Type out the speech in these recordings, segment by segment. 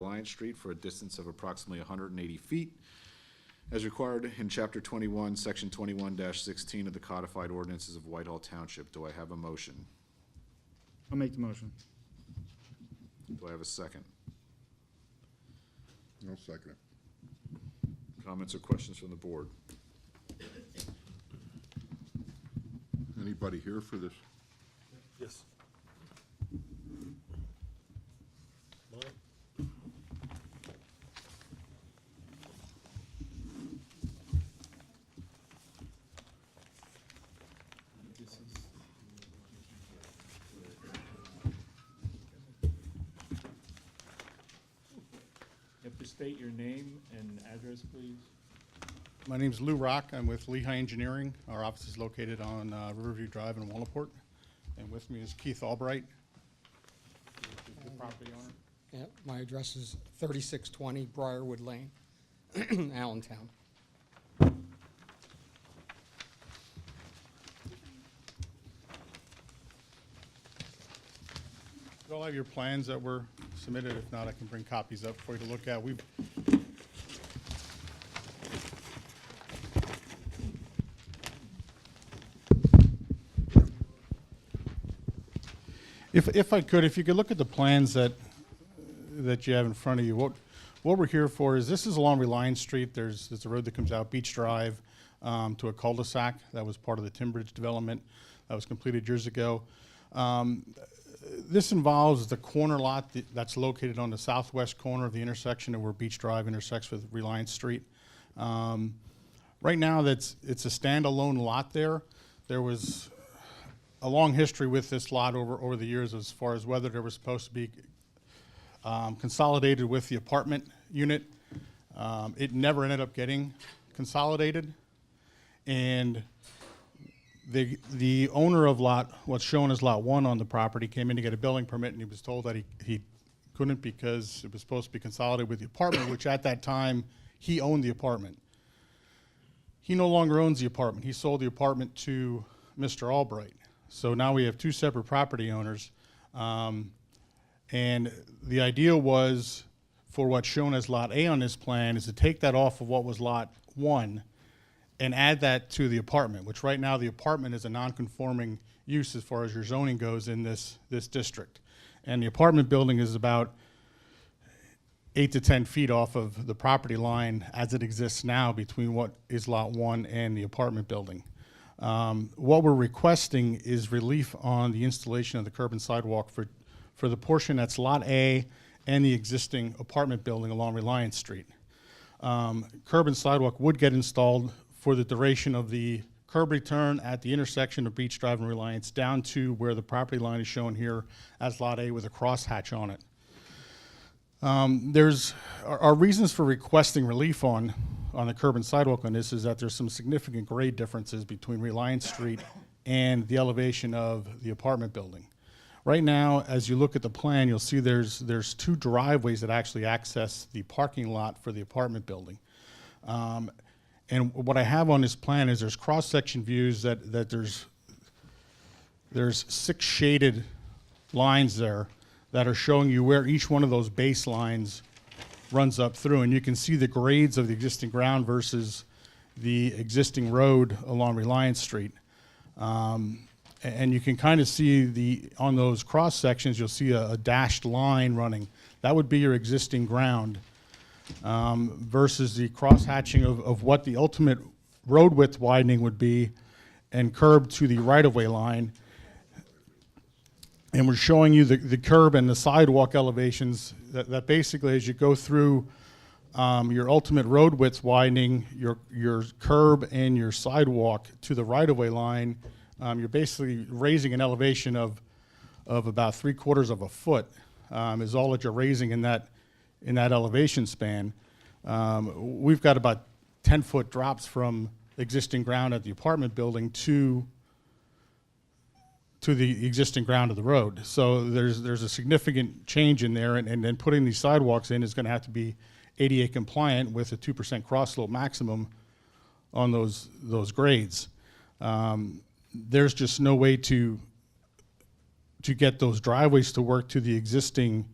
Alliance Street for a distance of approximately 180 feet, as required in Chapter 21, Section 21-16 of the Codified Ordinances of Whitehall Township. Do I have a motion? I'll make the motion. Do I have a second? I'll second it. Comments or questions from the board? Anybody here for this? Yes. You have to state your name and address, please. My name's Lou Rock. I'm with Lehigh Engineering. Our office is located on Riverview Drive in Wallaport. And with me is Keith Albright, the property owner. Yeah, my address is 3620 Briarwood Lane, Allentown. You all have your plans that were submitted. If not, I can bring copies up for you to look at. If I could, if you could look at the plans that you have in front of you, what we're here for is, this is along Reliance Street. There's a road that comes out Beach Drive to a cul-de-sac that was part of the Timbridge development that was completed years ago. This involves the corner lot that's located on the southwest corner of the intersection of where Beach Drive intersects with Reliance Street. Right now, it's a standalone lot there. There was a long history with this lot over the years as far as whether they were supposed to be consolidated with the apartment unit. It never ended up getting consolidated, and the owner of what's shown as lot 1 on the property came in to get a building permit, and he was told that he couldn't because it was supposed to be consolidated with the apartment, which at that time he owned the apartment. He no longer owns the apartment. He sold the apartment to Mr. Albright. So now we have two separate property owners. And the idea was, for what's shown as lot A on this plan, is to take that off of what was lot 1 and add that to the apartment, which right now the apartment is a non-conforming use as far as your zoning goes in this district. And the apartment building is about 8 to 10 feet off of the property line as it exists now between what is lot 1 and the apartment building. What we're requesting is relief on the installation of the curb and sidewalk for the portion that's lot A and the existing apartment building along Reliance Street. Curb and sidewalk would get installed for the duration of the curb return at the intersection of Beach Drive and Reliance down to where the property line is shown here as lot A with a crosshatch on it. Our reasons for requesting relief on the curb and sidewalk on this is that there's some significant grade differences between Reliance Street and the elevation of the apartment building. Right now, as you look at the plan, you'll see there's two driveways that actually access the parking lot for the apartment building. And what I have on this plan is there's cross-section views that there's 6 shaded lines there that are showing you where each one of those baselines runs up through. And you can see the grades of the existing ground versus the existing road along Reliance Street. And you can kind of see on those cross sections, you'll see a dashed line running. That would be your existing ground versus the cross hatching of what the ultimate road width widening would be and curb to the right-of-way line. And we're showing you the curb and the sidewalk elevations that basically, as you go through your ultimate road width widening, your curb and your sidewalk to the right-of-way line, you're basically raising an elevation of about 3/4 of a foot is all that you're raising in that elevation span. We've got about 10-foot drops from existing ground at the apartment building to the existing ground of the road. So there's a significant change in there, and then putting these sidewalks in is going to have to be ADA compliant with a 2% cross slope maximum on those grades. There's just no way to get those driveways to work to the existing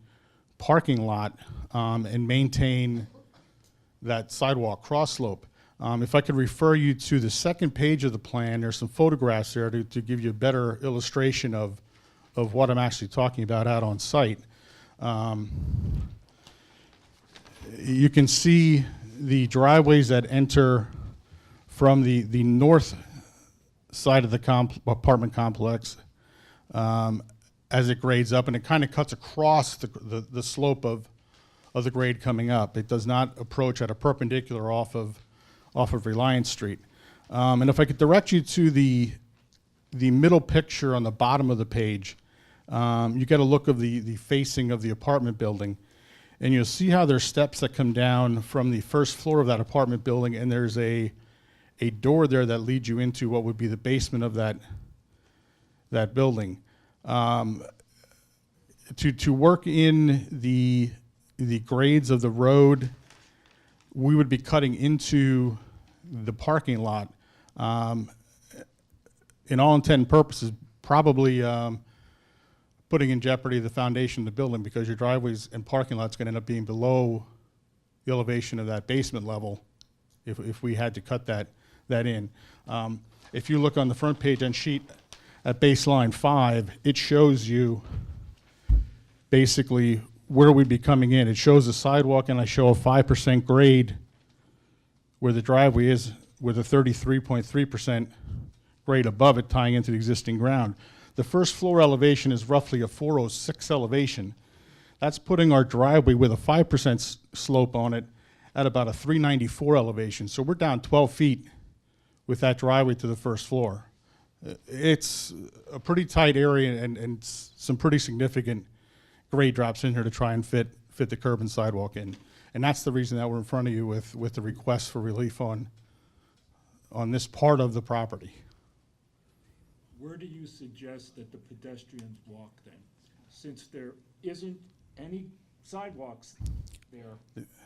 parking lot and maintain that sidewalk cross slope. If I could refer you to the second page of the plan, there's some photographs there to give you a better illustration of what I'm actually talking about out on site. You can see the driveways that enter from the north side of the apartment complex as it grades up, and it kind of cuts across the slope of the grade coming up. It does not approach at a perpendicular off of Reliance Street. And if I could direct you to the middle picture on the bottom of the page, you get a look of the facing of the apartment building, and you'll see how there's steps that come down from the first floor of that apartment building, and there's a door there that leads you into what would be the basement of that building. To work in the grades of the road, we would be cutting into the parking lot. In all intent and purposes, probably putting in jeopardy the foundation of the building, because your driveways and parking lot's gonna end up being below the elevation of that basement level if we had to cut that in. If you look on the front page on sheet at baseline 5, it shows you basically where we'd be coming in. It shows the sidewalk, and I show a 5% grade where the driveway is, with a 33.3% grade above it tying into the existing ground. The first floor elevation is roughly a 406 elevation. That's putting our driveway with a 5% slope on it at about a 394 elevation. So we're down 12 feet with that driveway to the first floor. It's a pretty tight area and some pretty significant grade drops in here to try and fit the curb and sidewalk in. And that's the reason that we're in front of you with the request for relief on this part of the property. Where do you suggest that the pedestrians walk then? Since there isn't any sidewalks there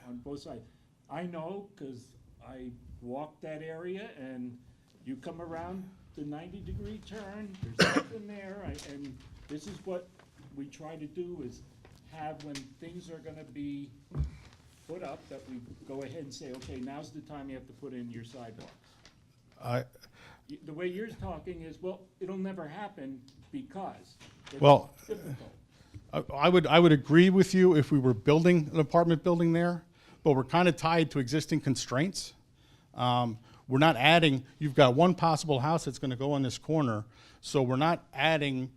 on both sides. I know, because I walked that area, and you come around the 90-degree turn, there's nothing there, and this is what we try to do, is have, when things are gonna be put up, that we go ahead and say, okay, now's the time you have to put in your sidewalks. The way you're talking is, well, it'll never happen because it's Well, difficult. I would agree with you if we were building an apartment building there, but we're kind of tied to existing constraints. We're not adding, you've got one possible house that's gonna go on this corner, so we're not adding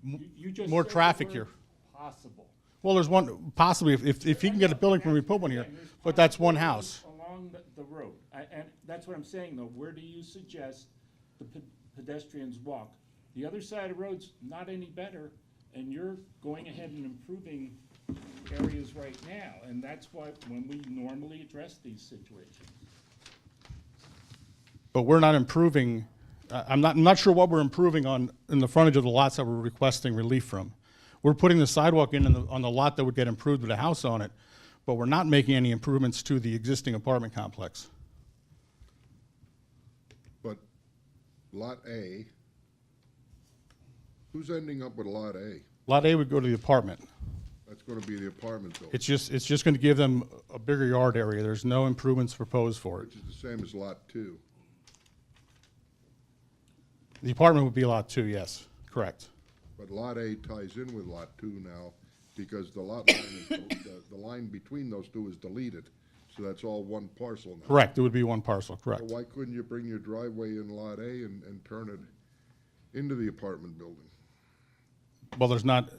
You just more said the traffic word here. Possible. Well, there's one, possibly, if you can get a building permit, we put one here, Again, there's but that's one possibilities house. along the road. And that's what I'm saying, though. Where do you suggest the pedestrians walk? The other side of the road's not any better, and you're going ahead and improving areas right now. And that's why, when we normally address these situations. But we're not improving, I'm not sure what we're improving in the frontage of the lots that we're requesting relief from. We're putting the sidewalk on the lot that would get improved with a house on it, but we're not making any improvements to the existing apartment complex. But Lot A, who's ending up with Lot A? Lot A would go to the apartment. That's gonna be the apartment building, It's just gonna give them a bigger yard area. There's no improvements proposed for it. which is the same as Lot 2. The apartment would be Lot 2, yes, correct. But Lot A ties in with Lot 2 now, because the lot line is, the line between those two is deleted, so that's all one parcel now. Correct, it would be one parcel, So correct. why couldn't you bring your driveway in Lot A and turn it into the apartment building? Well, there's not,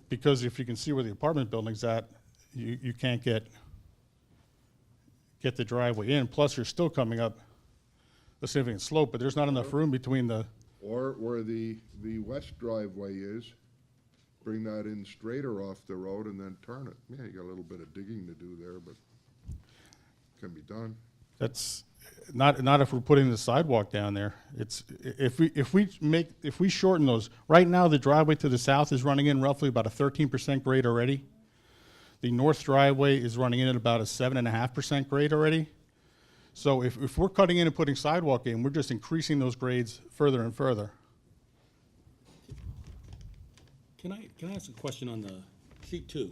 because if you can see where the apartment building's at, you can't get the driveway in, plus you're still coming up a significant slope, but there's not enough room between the, Or where the west driveway is, bring that in straighter off the road and then turn it. Yeah, you got a little bit of digging to do there, but can be done. that's, not if we're putting the sidewalk down there. It's, if we shorten those, right now the driveway to the south is running in roughly about a 13% grade already. The north driveway is running in at about a 7.5% grade already. So if we're cutting in and putting sidewalk in, we're just increasing those grades further and further. Can I ask a question on the sheet 2?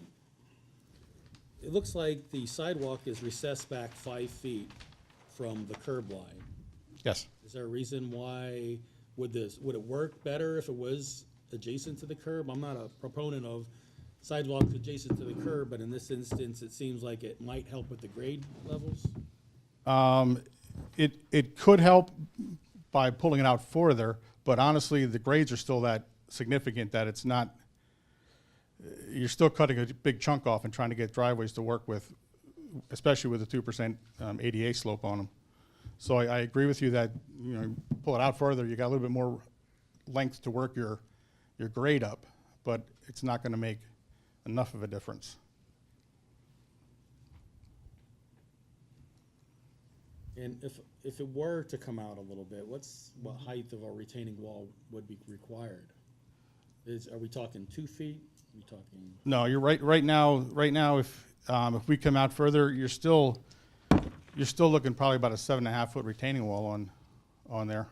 it looks like the sidewalk is recessed back 5 feet from the curb line. Yes. Is there a reason why, would it work better if it was adjacent to the curb? I'm not a proponent of sidewalks adjacent to the curb, but in this instance, it seems like it might help with the grade levels. It could help by pulling it out further, but honestly, the grades are still that significant that it's not, you're still cutting a big chunk off and trying to get driveways to work with, especially with a 2% ADA slope on them. So I agree with you that, you know, pull it out further, you got a little bit more length to work your grade up, but it's not gonna make enough of a difference. And if it were to come out a little bit, what height of a retaining wall would be required? Are we talking 2 feet? Are we talking? No, you're right. Right now, if we come out further, you're still looking probably about a 7.5-foot retaining wall on there.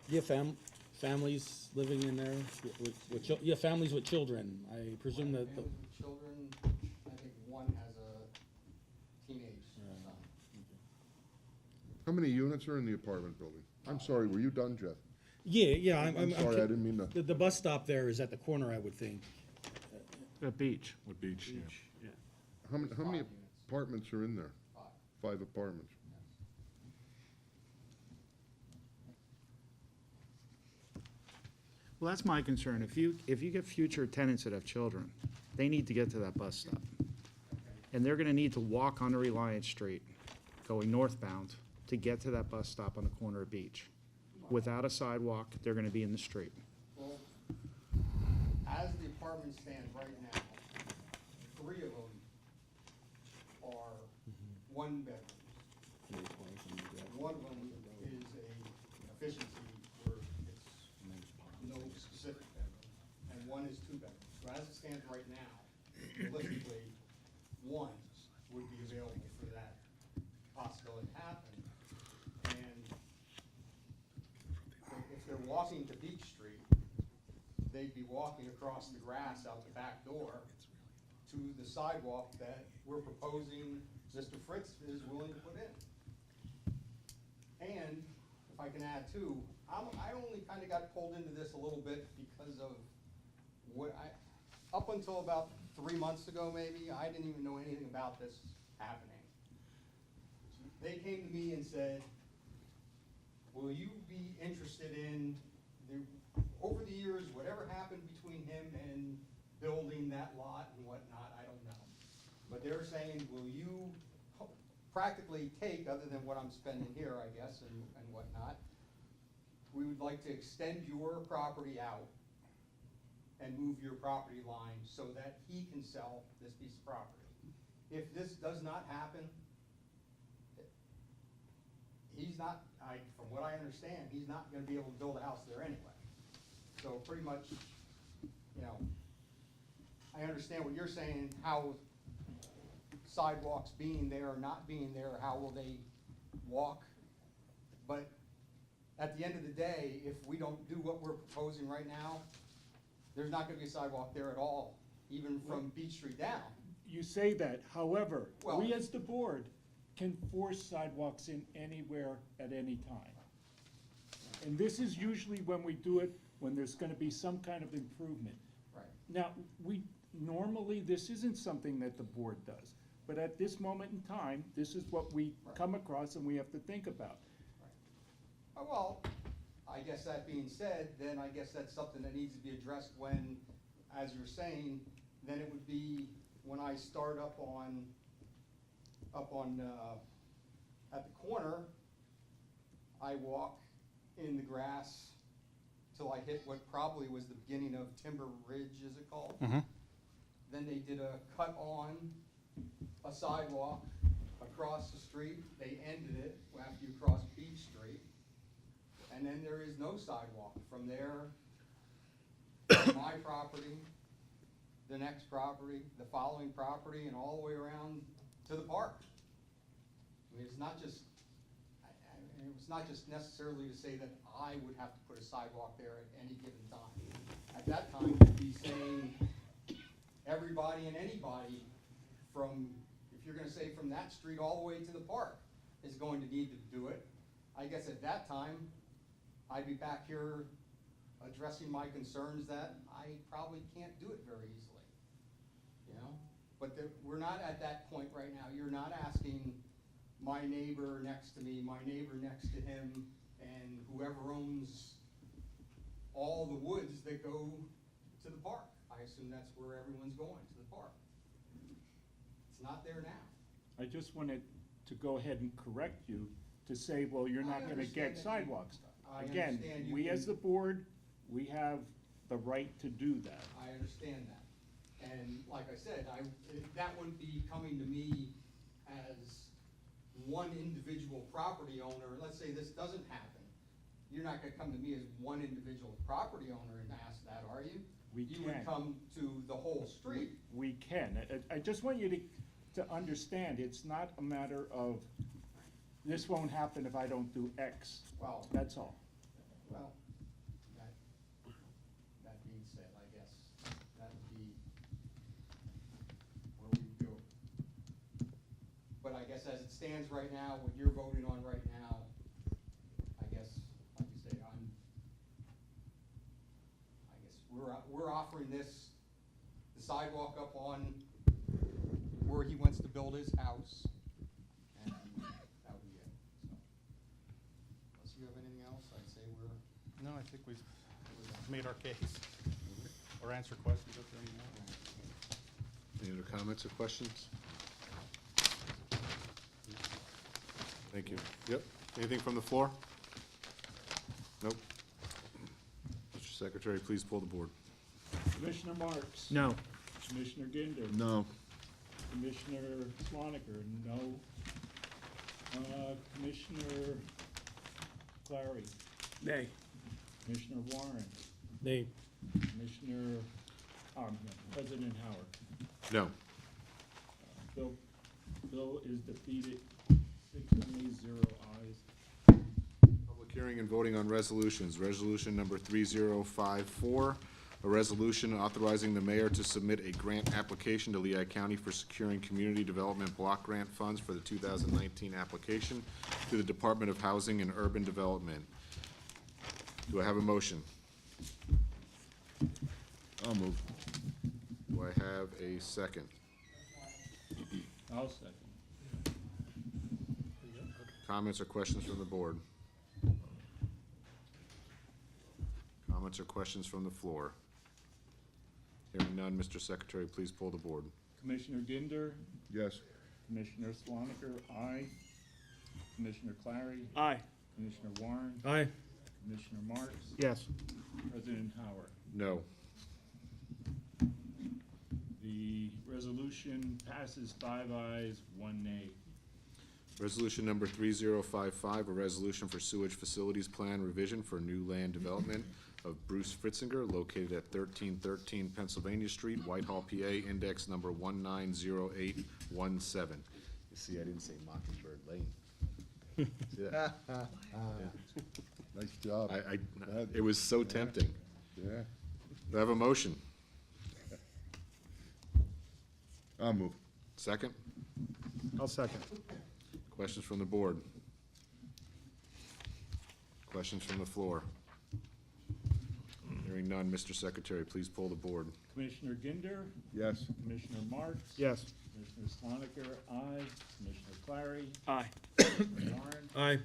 You have families living in there you have families with children. I presume that. Families with children, I think one has a teenage son. How many units are in the apartment building? I'm sorry, were you done, Jeff? Yeah, I'm sorry, I didn't mean to. The bus stop there is at the corner, I would think. The beach. Would beach, yeah. Yeah. How many 5 units. apartments are in there? 5. 5 apartments. Well, that's my concern. If you get future tenants that have children, they need to get to that bus stop. And they're gonna need to walk on Reliance Street, going northbound, to get to that bus stop on the corner of Beach. Without a sidewalk, they're gonna be in the street. Well, as the apartment stands right now, 3 of them are one bedrooms. One of them is a efficiency where it's no specific bedroom, and one is 2 bedrooms. So as it stands right now, realistically, one would be available for that possibility to happen. And if they're walking to Beach Street, they'd be walking across the grass out the back door to the sidewalk that we're proposing Mr. Fritz is willing to put in. And if I can add too, I only kind of got pulled into this a little bit because of up until about 3 months ago maybe, I didn't even know anything about this happening. They came to me and said, will you be interested in, over the years, whatever happened between him and building that lot and whatnot, I don't know. But they're saying, will you practically take, other than what I'm spending here, I guess, and whatnot, we would like to extend your property out and move your property line so that he can sell this piece of property. If this does not happen, he's not, from what I understand, he's not gonna be able to build a house there anyway. So pretty much, you know, I understand what you're saying, how sidewalks being there or not being there, how will they walk? But at the end of the day, if we don't do what we're proposing right now, there's not gonna be a sidewalk there at all, even from Beach Street down. You say that, however, Well- we as the board can force sidewalks in anywhere at any time. And this is usually when we do it, when there's gonna be some kind of improvement. Right. Now, normally, this isn't something that the board does, but at this moment in time, this is what we come across and we have to think about. Well, I guess that being said, then I guess that's something that needs to be addressed when, as you're saying, then it would be when I start up on, at the corner, I walk in the grass till I hit what probably was the beginning of Timber Ridge, is it called? Then they did a cut on a sidewalk across the street. They ended it after you cross Beach Street. And then there is no sidewalk from there, to my property, the next property, the following property, and all the way around to the park. I mean, it's not just, it's not just necessarily to say that I would have to put a sidewalk there at any given time. At that time, you'd be saying everybody and anybody from, if you're gonna say from that street all the way to the park is going to need to do it. I guess at that time, I'd be back here addressing my concerns that I probably can't do it very easily, you know? But we're not at that point right now. You're not asking my neighbor next to me, my neighbor next to him, and whoever owns all the woods that go to the park. I assume that's where everyone's going, to the park. It's not there now. I just wanted to go ahead and correct you to say, well, you're not I gonna understand get that you- sidewalks. I Again, understand you we can- as the board, we have the right to do that. I understand that. And like I said, that wouldn't be coming to me as one individual property owner. Let's say this doesn't happen. You're not gonna come to me as one individual property owner and ask that, are you? We You would can. come to the whole street. We can. I just want you to understand, it's not a matter of, this won't happen if I don't do X. Well, That's all. well, that being said, I guess that would be where we go. But I guess as it stands right now, what you're voting on right now, I guess, like you say, I guess we're offering this, the sidewalk up on where he wants to build his house, and that would be it, so. Unless you have anything else, I'd say we're. No, I think we've made our case, or answered questions if there are any more. Any other comments or questions? Thank you. Yep. Anything from the floor? Nope. Mr. Secretary, please pull the board. Commissioner Marks? No. Commissioner Ginder? No. Commissioner Swaniker? No. Commissioner Clary? Nay. Commissioner Warren? Nay. Commissioner, no, President Howard? No. Bill is defeated, 6 nays, 0 ayes. Public hearing and voting on resolutions. Resolution number 3054, a resolution authorizing the mayor to submit a grant application to Lehigh County for securing community development block grant funds for the 2019 application to the Department of Housing and Urban Development. Do I have a motion? I'll move. Do I have a second? I'll second. Comments or questions from the board? Comments or questions from the floor? Hearing none, Mr. Secretary, please pull the board. Commissioner Ginder? Yes. Commissioner Swaniker? Aye. Commissioner Clary? Aye. Commissioner Warren? Aye. Commissioner Marks? Yes. President Howard? No. The resolution passes 5 ayes, 1 nay. Resolution number 3055, a resolution for sewage facilities plan revision for new land development of Bruce Fritzinger located at 1313 Pennsylvania Street, Whitehall, PA, index number 190817. You see, I didn't say Mockingbird Lane. See that? Nice job. It was so tempting. Yeah. Do I have a motion? I'll move. Second? I'll second. Questions from the board? Questions from the floor? Hearing none, Mr. Secretary, please pull the board. Commissioner Ginder? Yes. Commissioner Marks? Yes. Commissioner Swaniker? Aye. Commissioner Clary? Aye. Commissioner Warren? Aye.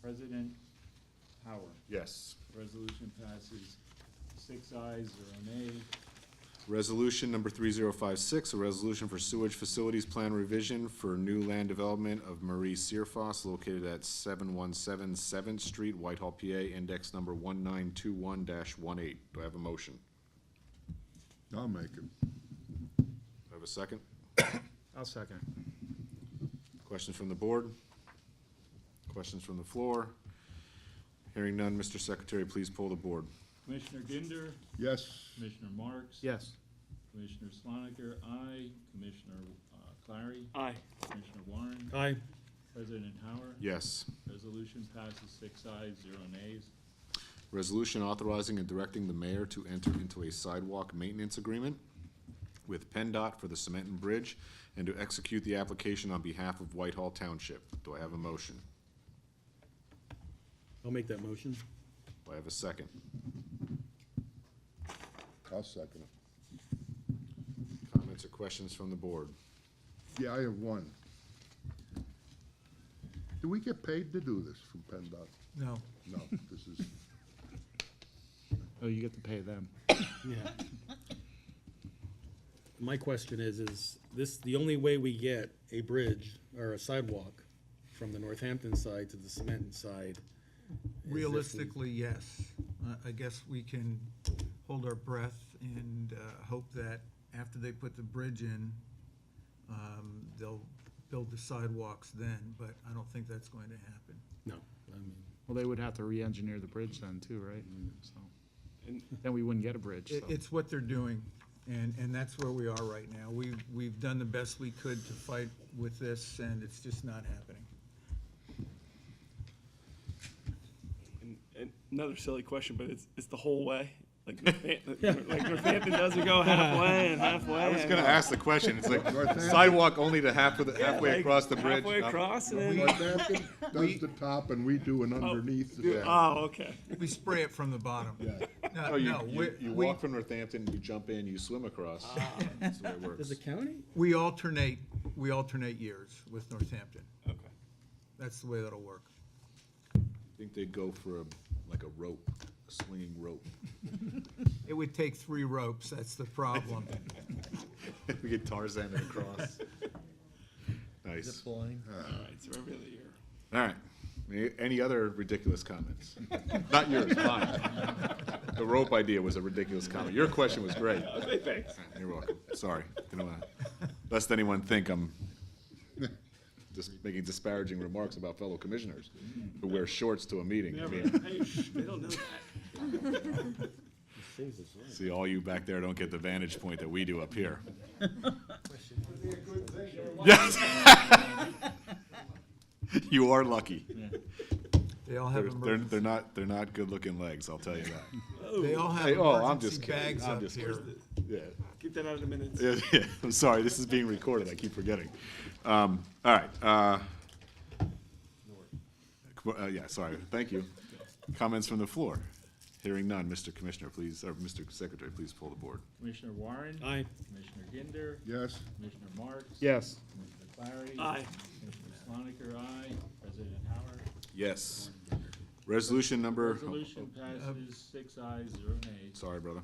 President Howard? Yes. Resolution passes 6 ayes, 0 nay. Resolution number 3056, a resolution for sewage facilities plan revision for new land development of Marie Searfoss located at 717 7th Street, Whitehall, PA, index number 1921-18. Do I have a motion? I'll make it. Do I have a second? I'll second. Questions from the board? Questions from the floor? Hearing none, Mr. Secretary, please pull the board. Commissioner Ginder? Yes. Commissioner Marks? Yes. Commissioner Sloniker, aye. Commissioner Clary. Aye. Commissioner Warren. Aye. President Howard. Yes. Resolution passes 6 ayes, 0 nays. Resolution authorizing and directing the mayor to enter into a sidewalk maintenance agreement with PennDOT for the Cementon Bridge and to execute the application on behalf of Whitehall Township. Do I have a motion? I'll make that motion. Do I have a second? I'll second it. Comments or questions from the board? Yeah, I have one. Do we get paid to do this from PennDOT? No. No, this is, Oh, you get to pay them. Yeah. My question is this the only way we get a bridge or a sidewalk from the Northampton side to the Cementon side? is if we- Realistically, yes. I guess we can hold our breath and hope that after they put the bridge in, they'll build the sidewalks then, but I don't think that's going to happen. No, I mean, Well, they would have to re-engineer the bridge then too, right? So, And then we wouldn't get a bridge, so. It's what they're doing, and that's where we are right now. We've done the best we could to fight with this, and it's just not happening. and another silly question, but it's the whole way. Like Northampton doesn't go halfway and halfway. I was gonna ask the question, it's like Northampton- sidewalk only to halfway like across the bridge? Halfway across and then. Northampton does the top and we do an underneath. the- Oh, okay. We spray it from the bottom. Yeah. Oh, you We walk from Northampton, you jump in, you swim across. That's the way it works. does the county? we alternate years with Northampton. Okay. That's the way that'll work. I think they'd go for like a rope, a swinging rope. It would take 3 ropes, that's the problem. We get Tarzan across. Nice. All right, so every other year. All right. Any other ridiculous comments? Not yours, mine. The rope idea was a ridiculous comment. Your question was great. Okay, thanks. You're welcome. Sorry. Didn't want to, lest anyone think I'm just making disparaging remarks about fellow commissioners who wear shorts to a meeting. I mean, Hey, shh, they don't know that. see, all you back there don't get the vantage point that we do up here. Yes. You are lucky. They all have They're not good-looking legs, I'll tell you that. They all have Hey, oh, I'm emergency just kidding. bags I'm up just here. Yeah. Keep that out of the minutes. Yeah, I'm sorry, this is being recorded, I keep forgetting. All right, yeah, sorry, thank you. Comments from the floor? Hearing none, Mr. Commissioner, please, or Mr. Secretary, please pull the board. Commissioner Warren. Aye. Commissioner Ginder. Yes, Commissioner Marks. Yes. Commissioner Clary. Aye. Commissioner Sloniker, aye. President Howard. Yes. Resolution number, Resolution passes 6 ayes, 0 nays. sorry, brother.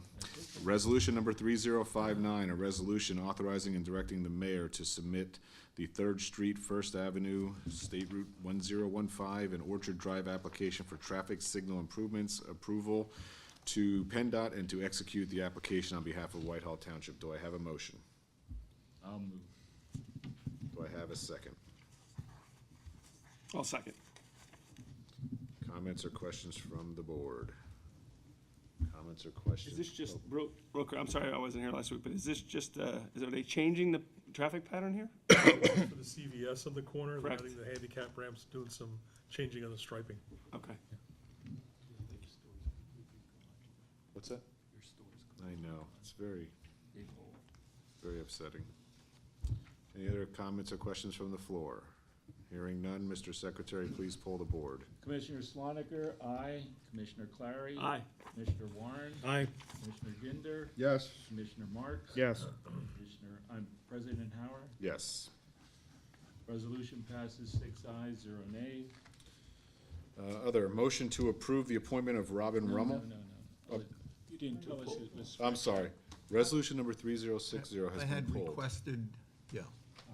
Resolution number 3059, a resolution authorizing and directing the mayor to submit the 3rd Street, 1st Avenue, State Route 1015, and Orchard Drive application for traffic signal improvements approval to PennDOT and to execute the application on behalf of Whitehall Township. Do I have a motion? I'll move. Do I have a second? I'll second. Comments or questions from the board? Comments or questions? Is this just, real quick, I'm sorry I wasn't here last week, but is this just, are they changing the traffic pattern here? For the CVS on the corner, they're Correct. adding the handicap ramps, doing some changing of the striping. Okay. What's that? I know, it's very, very upsetting. Any other comments or questions from the floor? Hearing none, Mr. Secretary, please pull the board. Commissioner Sloniker, aye. Commissioner Clary. Aye. Commissioner Warren. Aye. Commissioner Ginder. yes, Commissioner Marks. Yes. Commissioner, President Howard. Yes. Resolution passes 6 ayes, 0 nays. Other, motion to approve the appointment of Robin Rummel? No. You didn't tell us it was. I'm sorry, resolution number 3060 has I been had pulled. requested, yeah.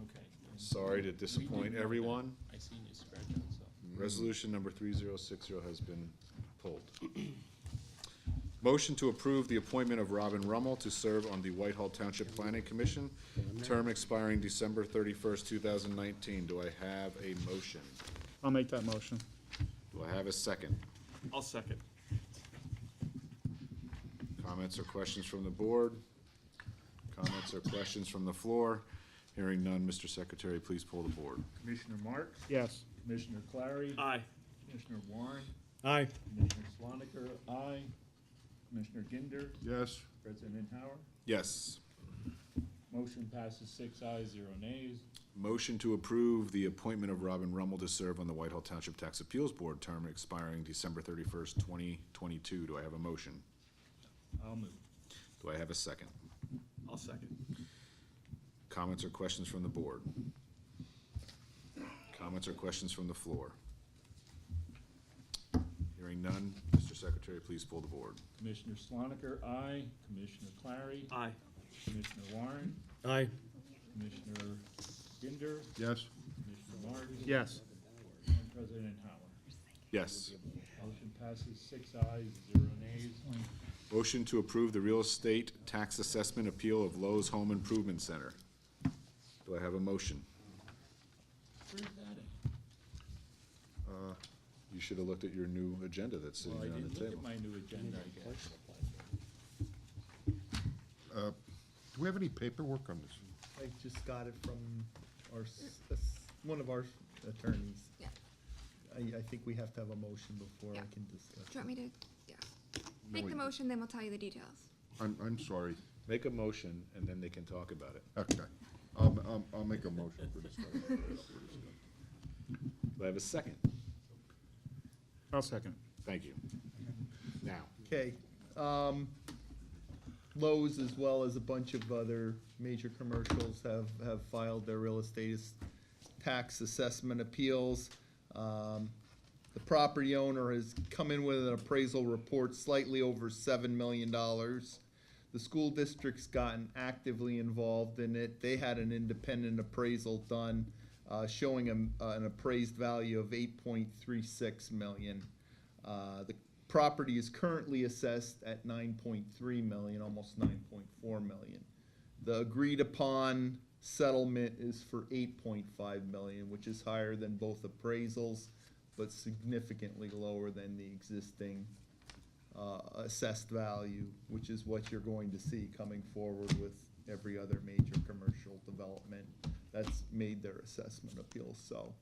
Okay. Sorry to disappoint everyone. I seen you scratch it, so. Resolution number 3060 has been pulled. Motion to approve the appointment of Robin Rummel to serve on the Whitehall Township Planning Commission, term expiring December 31st, 2019. Do I have a motion? I'll make that motion. Do I have a second? I'll second. Comments or questions from the board? Comments or questions from the floor? Hearing none, Mr. Secretary, please pull the board. Commissioner Marks? Yes. Commissioner Clary? Aye. Commissioner Warren? Aye. Commissioner Swanaker? Aye. Commissioner Ginder? Yes, President Howard? Yes. Motion passes 6 ayes, 0 nays. Motion to approve the appointment of Robin Rummel to serve on the Whitehall Township Tax Appeals Board, term expiring December 31st, 2022. Do I have a motion? I'll move. Do I have a second? I'll second. Comments or questions from the board? Comments or questions from the floor? Hearing none, Mr. Secretary, please pull the board. Commissioner Swanaker? Aye. Commissioner Clary? Aye. Commissioner Warren? Aye. Commissioner Ginder? yes, Commissioner Marks? Yes. And President Howard? Yes. Motion passes 6 ayes, 0 nays. Motion to approve the real estate tax assessment appeal of Lowe's Home Improvement Center. Do I have a motion? Where's that at? You should have looked at your new agenda that's sitting Well, I there on didn't the look table. at my new agenda, I guess. do we have any paperwork on this? I just got it from one of our attorneys. Yeah. I think we have to have a motion before Yeah. I can discuss. Do you want me to, yeah. No, Make we- the motion, then we'll tell you the details. I'm sorry, Make a motion, and then they can talk about it. okay, I'll make a motion for discussion. Do I have a second? I'll second. Thank you. Now, Okay, Lowe's, as well as a bunch of other major commercials, have filed their real estate tax assessment appeals. The property owner has come in with an appraisal report slightly over $7 million. The school district's gotten actively involved in it. They had an independent appraisal done, showing an appraised value of $8.36 million. The property is currently assessed at $9.3 million, almost $9.4 million. The agreed upon settlement is for $8.5 million, which is higher than both appraisals, but significantly lower than the existing assessed value, which is what you're going to see coming forward with every other major commercial development that's made their assessment appeals. So,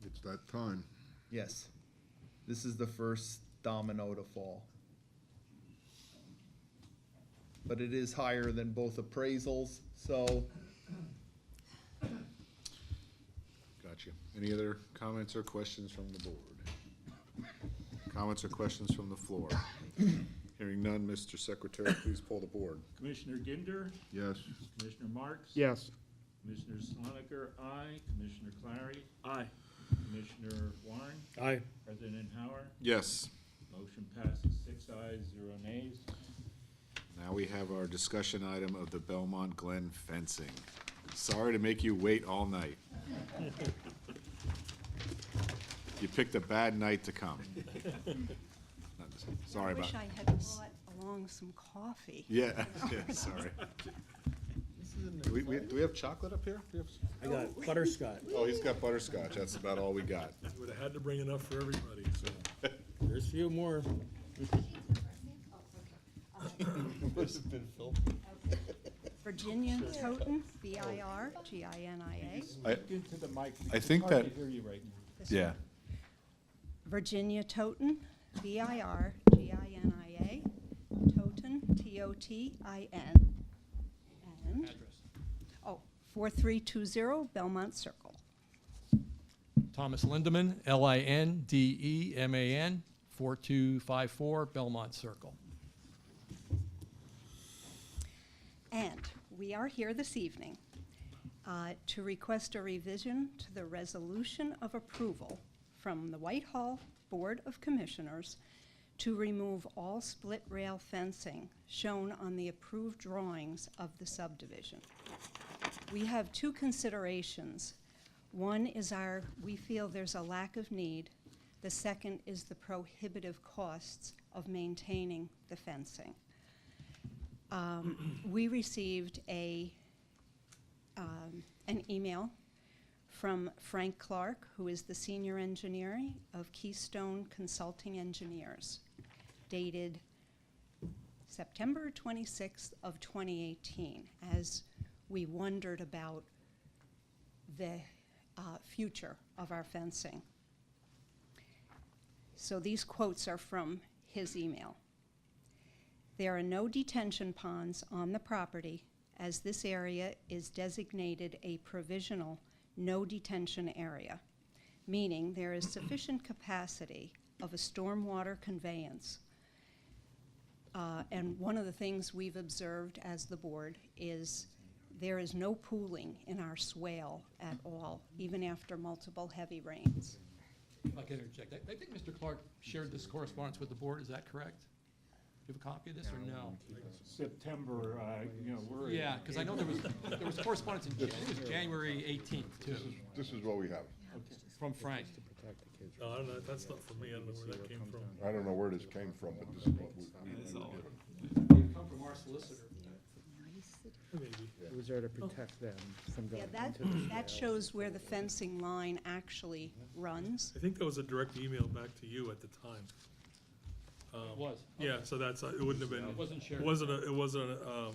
It's that time. yes, this is the first domino to fall. But it is higher than both appraisals, so gotcha. Any other comments or questions from the board? Comments or questions from the floor? Hearing none, Mr. Secretary, please pull the board. Commissioner Ginder? Yes, Commissioner Marks? Yes. Commissioner Swanaker? Aye. Commissioner Clary? Aye. Commissioner Warren? Aye. President Howard? Yes. Motion passes 6 ayes, 0 nays. Now we have our discussion item of the Belmont Glen fencing. Sorry to make you wait all night. You picked a bad night to come. Sorry about. I wish I had brought along some coffee. Yeah, yeah, sorry. Do we have chocolate up here? I got butterscotch. Oh, he's got butterscotch. That's about all we got. Would have had to bring enough for everybody, so. There's a few more. Virginia Toten, B-I-R-G-I-N-I-A. Speak into the mic. I think It's hard that- to hear you right now. Yeah. Virginia Toten, B-I-R-G-I-N-I-A. Toten, T-O-T-I-N. And, 4320 Belmont Circle. Thomas Lindeman, Lindeman, 4254 Belmont Circle. And we are here this evening to request a revision to the resolution of approval from the Whitehall Board of Commissioners to remove all split rail fencing shown on the approved drawings of the subdivision. We have two considerations. One is we feel there's a lack of need. The second is the prohibitive costs of maintaining the fencing. We received an email from Frank Clark, who is the senior engineer of Keystone Consulting Engineers, dated September 26th of 2018, as we wondered about the future of our fencing. So these quotes are from his email. There are no detention ponds on the property, as this area is designated a provisional no detention area, meaning there is sufficient capacity of a stormwater conveyance. And one of the things we've observed as the board is there is no pooling in our swale at all, even after multiple heavy rains. If I can interject, I think Mr. Clark shared this correspondence with the board, is that correct? Do you have a copy of this or no? September, we're. Yeah, because I know there was correspondence in it was January 18th too, This is what we have. from Frank. No, I don't know, that's not from me, I don't know where that came from. I don't know where this came from, but this is what we It's all- It come from our solicitor. Maybe. It was there to protect them from Yeah, going that, into the that swale. shows where the fencing line actually runs. I think that was a direct email back to you at the time. It was. Yeah, so that's, it wouldn't have been. It wasn't shared. It wasn't a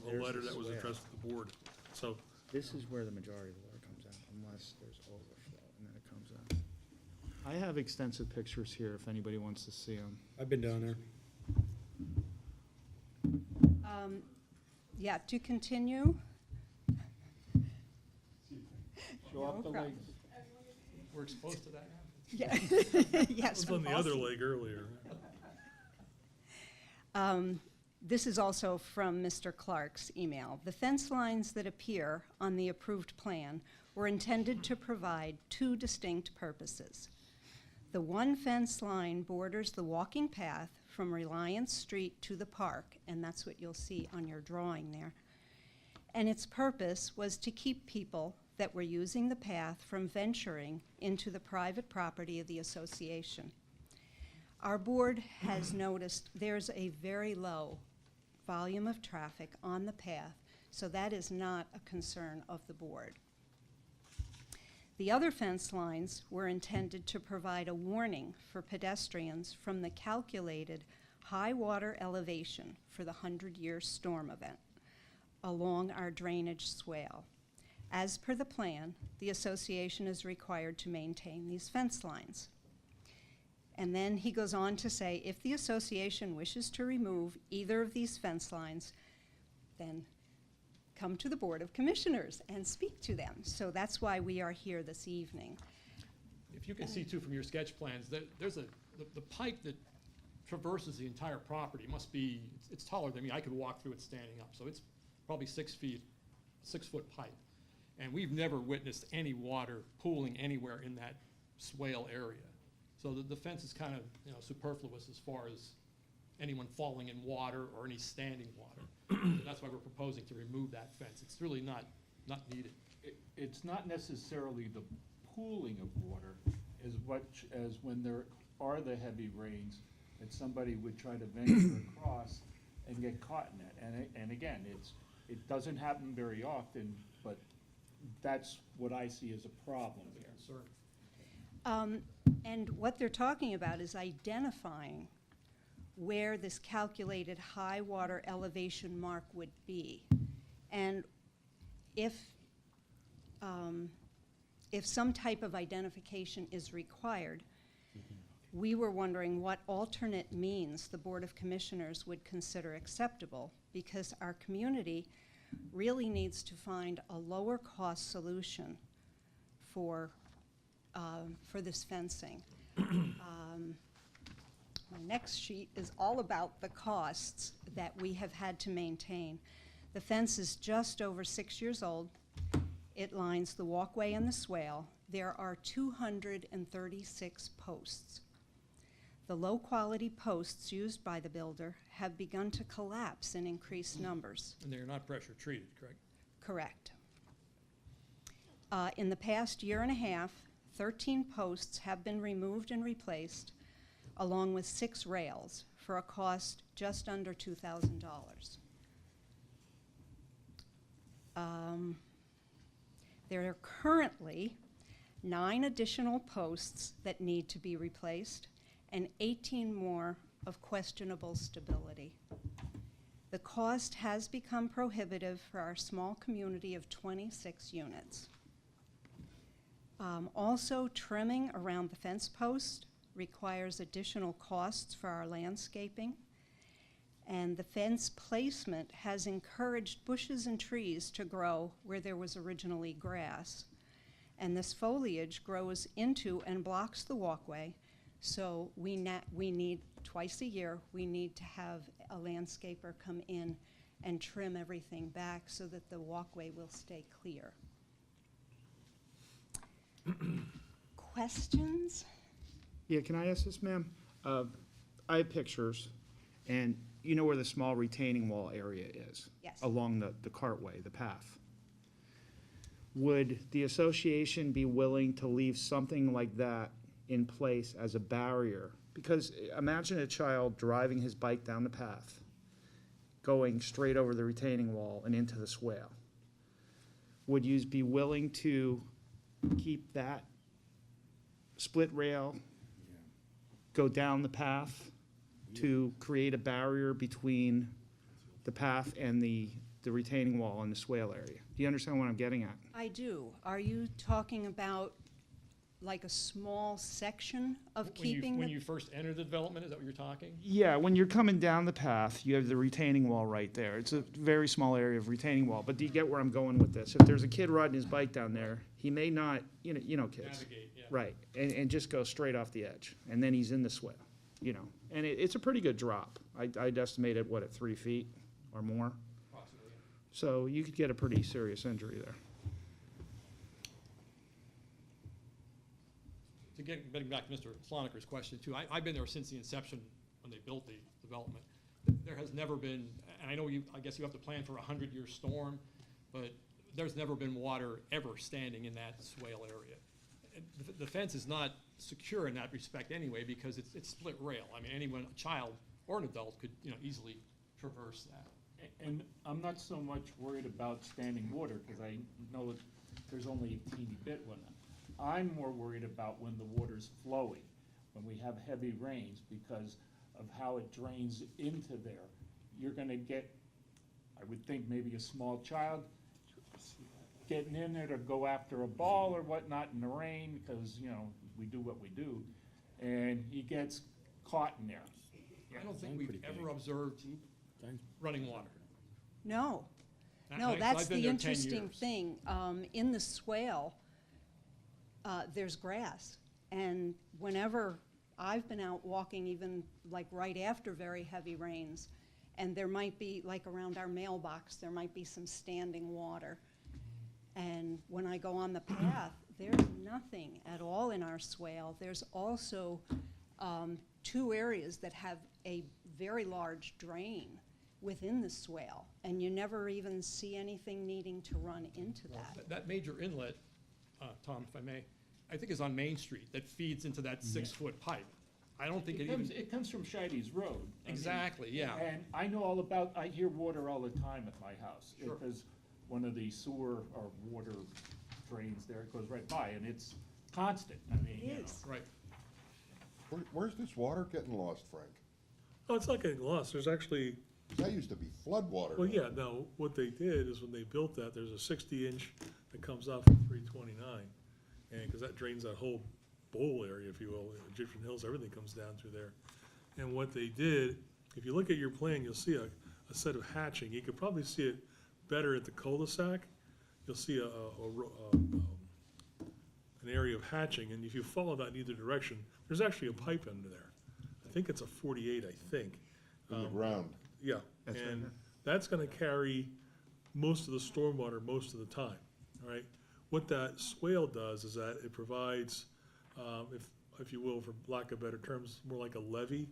There's letter the that was swale. addressed to the board, so. This is where the majority of the water comes out, unless there's overflow, and then it comes out. I have extensive pictures here if anybody wants to see them. I've been down there. Yeah, to continue. Show off the No problem. legs. We're exposed to that now? Yeah. It Yes. was from on the other Boston. leg earlier. This is also from Mr. Clark's email. The fence lines that appear on the approved plan were intended to provide two distinct purposes. The one fence line borders the walking path from Reliance Street to the park, and that's what you'll see on your drawing there. And its purpose was to keep people that were using the path from venturing into the private property of the association. Our board has noticed there's a very low volume of traffic on the path, so that is not a concern of the board. The other fence lines were intended to provide a warning for pedestrians from the calculated high water elevation for the 100-year storm event along our drainage swale. As per the plan, the association is required to maintain these fence lines. And then he goes on to say, if the association wishes to remove either of these fence lines, then come to the Board of Commissioners and speak to them. So that's why we are here this evening. If you can see too from your sketch plans, there's the pipe that traverses the entire property must be, it's taller than me. I could walk through it standing up. So it's probably 6 feet, 6-foot pipe. And we've never witnessed any water pooling anywhere in that swale area. So the fence is kind of, superfluous as far as anyone falling in water or any standing water. So that's why we're proposing to remove that fence. It's really not needed. It's not necessarily the pooling of water as much as when there are the heavy rains, that somebody would try to venture across and get caught in it. And again, it doesn't happen very often, but that's what I see as a problem here. And what they're talking about is identifying where this calculated high water elevation mark would be. And if some type of identification is required, we were wondering what alternate means the Board of Commissioners would consider acceptable, because our community really needs to find a lower cost solution for this fencing. My next sheet is all about the costs that we have had to maintain. The fence is just over 6 years old. It lines the walkway and the swale. There are 236 posts. The low-quality posts used by the builder have begun to collapse in increased numbers. And they're not pressure treated, correct? Correct. In the past year and a half, 13 posts have been removed and replaced, along with 6 rails, for a cost just under $2,000. There are currently 9 additional posts that need to be replaced and 18 more of questionable stability. The cost has become prohibitive for our small community of 26 units. Also, trimming around the fence post requires additional costs for our landscaping. And the fence placement has encouraged bushes and trees to grow where there was originally grass. And this foliage grows into and blocks the walkway, so we need, twice a year, we need to have a landscaper come in and trim everything back so that the walkway will stay clear. Questions? Yeah, can I ask this, ma'am? I have pictures, and you know where the small retaining wall area is? Yes. Along the cartway, the path. Would the association be willing to leave something like that in place as a barrier? Because imagine a child driving his bike down the path, going straight over the retaining wall and into the swale. Would you be willing to keep that split rail, go down the path to create a barrier between the path and the retaining wall in the swale area? Do you understand what I'm getting at? I do. Are you talking about like a small section of keeping When the? you first enter the development, is that what you're talking? Yeah, when you're coming down the path, you have the retaining wall right there. It's a very small area of retaining wall, but do you get where I'm going with this? If there's a kid riding his bike down there, he may not, you know kids. Navigate, yeah. Right, and just go straight off the edge, and then he's in the swale, you know. And it's a pretty good drop. I'd estimate it, at 3 feet or more? Approximately, yeah. So you could get a pretty serious injury there. To getting back to Mr. Sloniker's question too, I've been there since the inception when they built the development. There has never been, and I know I guess you have to plan for a 100-year storm, but there's never been water ever standing in that swale area. And the fence is not secure in that respect anyway, because it's split rail. I mean, anyone, a child or an adult could, easily traverse that. And I'm not so much worried about standing water, because I know that there's only a teeny bit when I'm more worried about when the water's flowing, when we have heavy rains, because of how it drains into there. You're gonna get, I would think, maybe a small child getting in there to go after a ball or whatnot in the rain, because, we do what we do, and he gets caught in there. I don't think we've ever observed running water. No. I- No, I've that's been the there 10 interesting years. thing. In the swale, there's grass. And whenever I've been out walking, even like right after very heavy rains, and there might be, like around our mailbox, there might be some standing water. And when I go on the path, there's nothing at all in our swale. There's also 2 areas that have a very large drain within the swale, and you never even see anything needing to run into that. That major inlet, Tom, if I may, I think is on Main Street, that feeds into that 6-foot pipe. I don't think It comes from Shides Road. I mean, Exactly, yeah. And I know all about, I hear water all the time at my house. Sure. Because one of the sewer or water drains there, it goes right by, and it's constant. I mean, It is. Right. Where's this water getting lost, Frank? Oh, it's not getting lost, there's actually, That used to be flood water. well, yeah, no, what they did is when they built that, there's a 60-inch that comes off of 329. And, because that drains that whole bowl area, if you will, Egyptian Hills, everything comes down through there. And what they did, if you look at your plan, you'll see a set of hatching. You could probably see it better at the cul-de-sac. You'll see an area of hatching, and if you follow that in either direction, there's actually a pipe under there. I think it's a 48, I think. In the ground. Yeah, That's right and there. that's gonna carry most of the stormwater most of the time, all right? What that swale does is that it provides, if you will, for lack of better terms, more like a levee,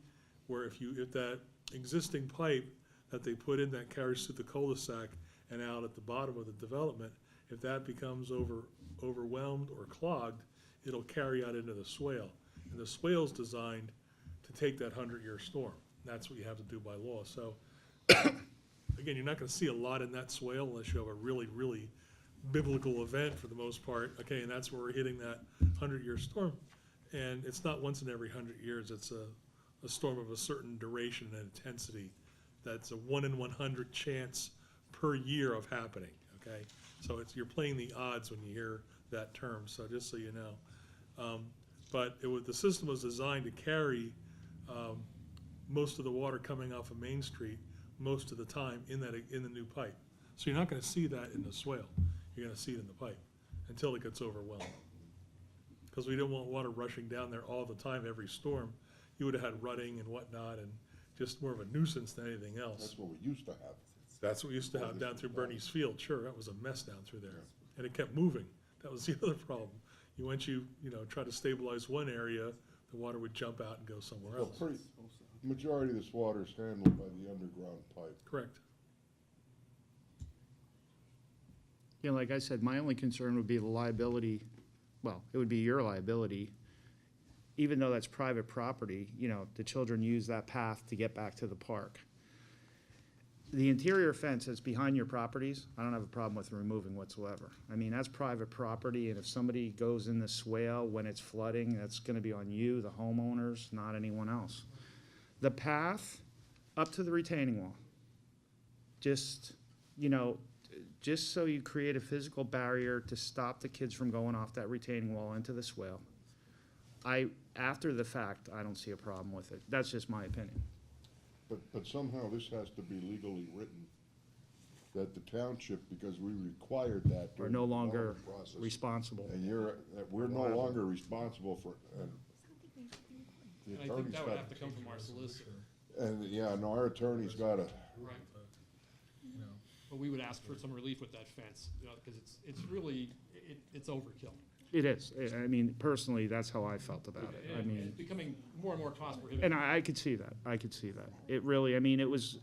where if that existing pipe that they put in that carries through the cul-de-sac and out at the bottom of the development, if that becomes overwhelmed or clogged, it'll carry out into the swale. And the swale's designed to take that 100-year storm. That's what you have to do by law. So, again, you're not gonna see a lot in that swale unless you have a really, really biblical event for the most part. Okay, and that's where we're hitting that 100-year storm. And it's not once in every 100 years, it's a storm of a certain duration and intensity. that's a 1 in 100 chance per year of happening, okay? So you're playing the odds when you hear that term, so just so you know. But the system was designed to carry most of the water coming off of Main Street most of the time in the new pipe. So you're not gonna see that in the swale. You're gonna see it in the pipe until it gets overwhelmed. Because we don't want water rushing down there all the time, every storm. You would've had rutting and whatnot, and just more of a nuisance than anything else. That's what we used to have. That's what we used to have down through Bernie's Field, sure, that was a mess down through there. And it kept moving, that was the other problem. Once you try to stabilize one area, the water would jump out and go somewhere Well, else. majority of this water is handled by the underground pipe. Correct. You know, like I said, my only concern would be the liability, well, it would be your liability. Even though that's private property, the children use that path to get back to the park. The interior fence that's behind your properties, I don't have a problem with removing whatsoever. I mean, that's private property, and if somebody goes in the swale when it's flooding, that's gonna be on you, the homeowners, not anyone else. The path up to the retaining wall, just so you create a physical barrier to stop the kids from going off that retaining wall into the swale. After the fact, I don't see a problem with it. That's just my opinion. But somehow this has to be legally written, that the township, because we required that We're during the no longer development process. responsible. And we're no longer responsible for, and the And I think attorney's that would have got, to come from our solicitor. and our attorney's gotta, Right. But we would ask for some relief with that fence, because it's really, it's overkill. It is. I mean, personally, that's how I felt about it. I And mean, it's becoming more and more cost prohibitive. and I could see that. I could see that. It really, I mean, it was,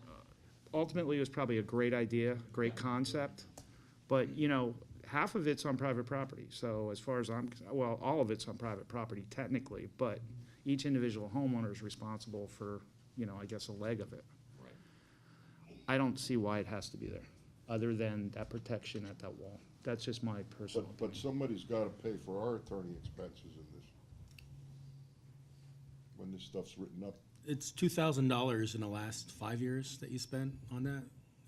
ultimately, it was probably a great idea, great concept. But, half of it's on private property. So as far as all of it's on private property technically, but each individual homeowner is responsible for, I guess a leg of it. Right. I don't see why it has to be there, other than that protection at that wall. That's just my personal but opinion. somebody's gotta pay for our attorney expenses in this. When this stuff's written up. It's $2,000 in the last 5 years that you spent on that,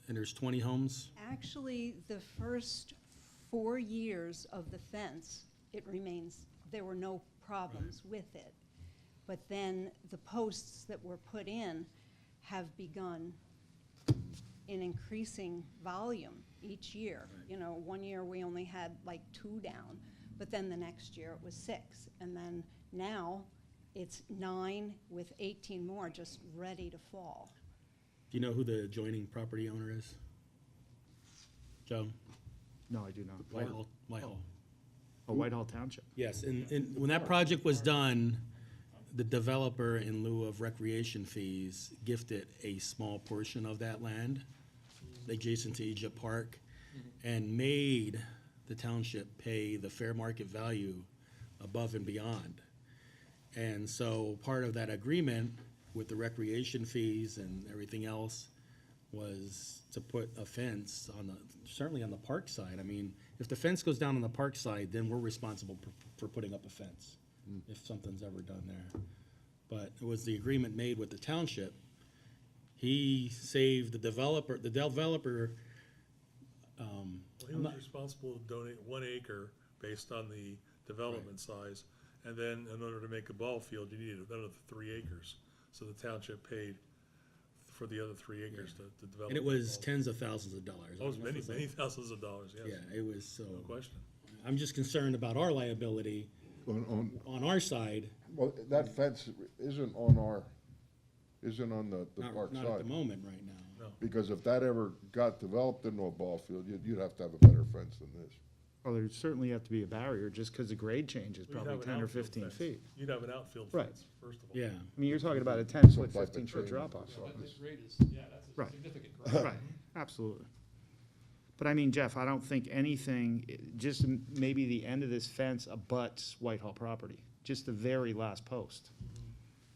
and there's 20 homes. Actually, the first 4 years of the fence, there were no problems with it. But then the posts that were put in have begun in increasing volume each year. 1 year we only had like 2 down, but then the next year it was 6. And then now it's 9 with 18 more just ready to fall. Do you know who the adjoining property owner is? Joe? No, I do not. Whitehall. Oh, Whitehall Township. Yes, and when that project was done, the developer, in lieu of recreation fees, gifted a small portion of that land adjacent to Egypt Park and made the township pay the fair market value above and beyond. And so part of that agreement with the recreation fees and everything else was to put a fence certainly on the park side. I mean, if the fence goes down on the park side, then we're responsible for putting up a fence if something's ever done there. But it was the agreement made with the township. He saved the developer, He was responsible to donate 1 acre based on the development size. And then in order to make a ball field, you needed another 3 acres. So the township paid for the other 3 acres to develop. and it the was ball. tens of thousands of dollars. Oh, it was many thousands of dollars, yes. Yeah, it was, so, No question. I'm just concerned about our liability on our side, Well, that fence isn't on the park not at the side. moment right now. Because if that ever got developed into a ball field, you'd have to have a better fence than this. Well, the'd certainly have to be a barrier, just because the grade change is You'd probably have an 10 or outfield 15 fence. feet. You'd have an outfield Right. fence, first of all. Yeah, I mean, you're talking about a 10-foot, Some type of 15-foot chain. drop-off. That grade is, that's a Right. significant grade. Right, absolutely. But I mean, Jeff, I don't think anything, just maybe the end of this fence abuts Whitehall property, just the very last post.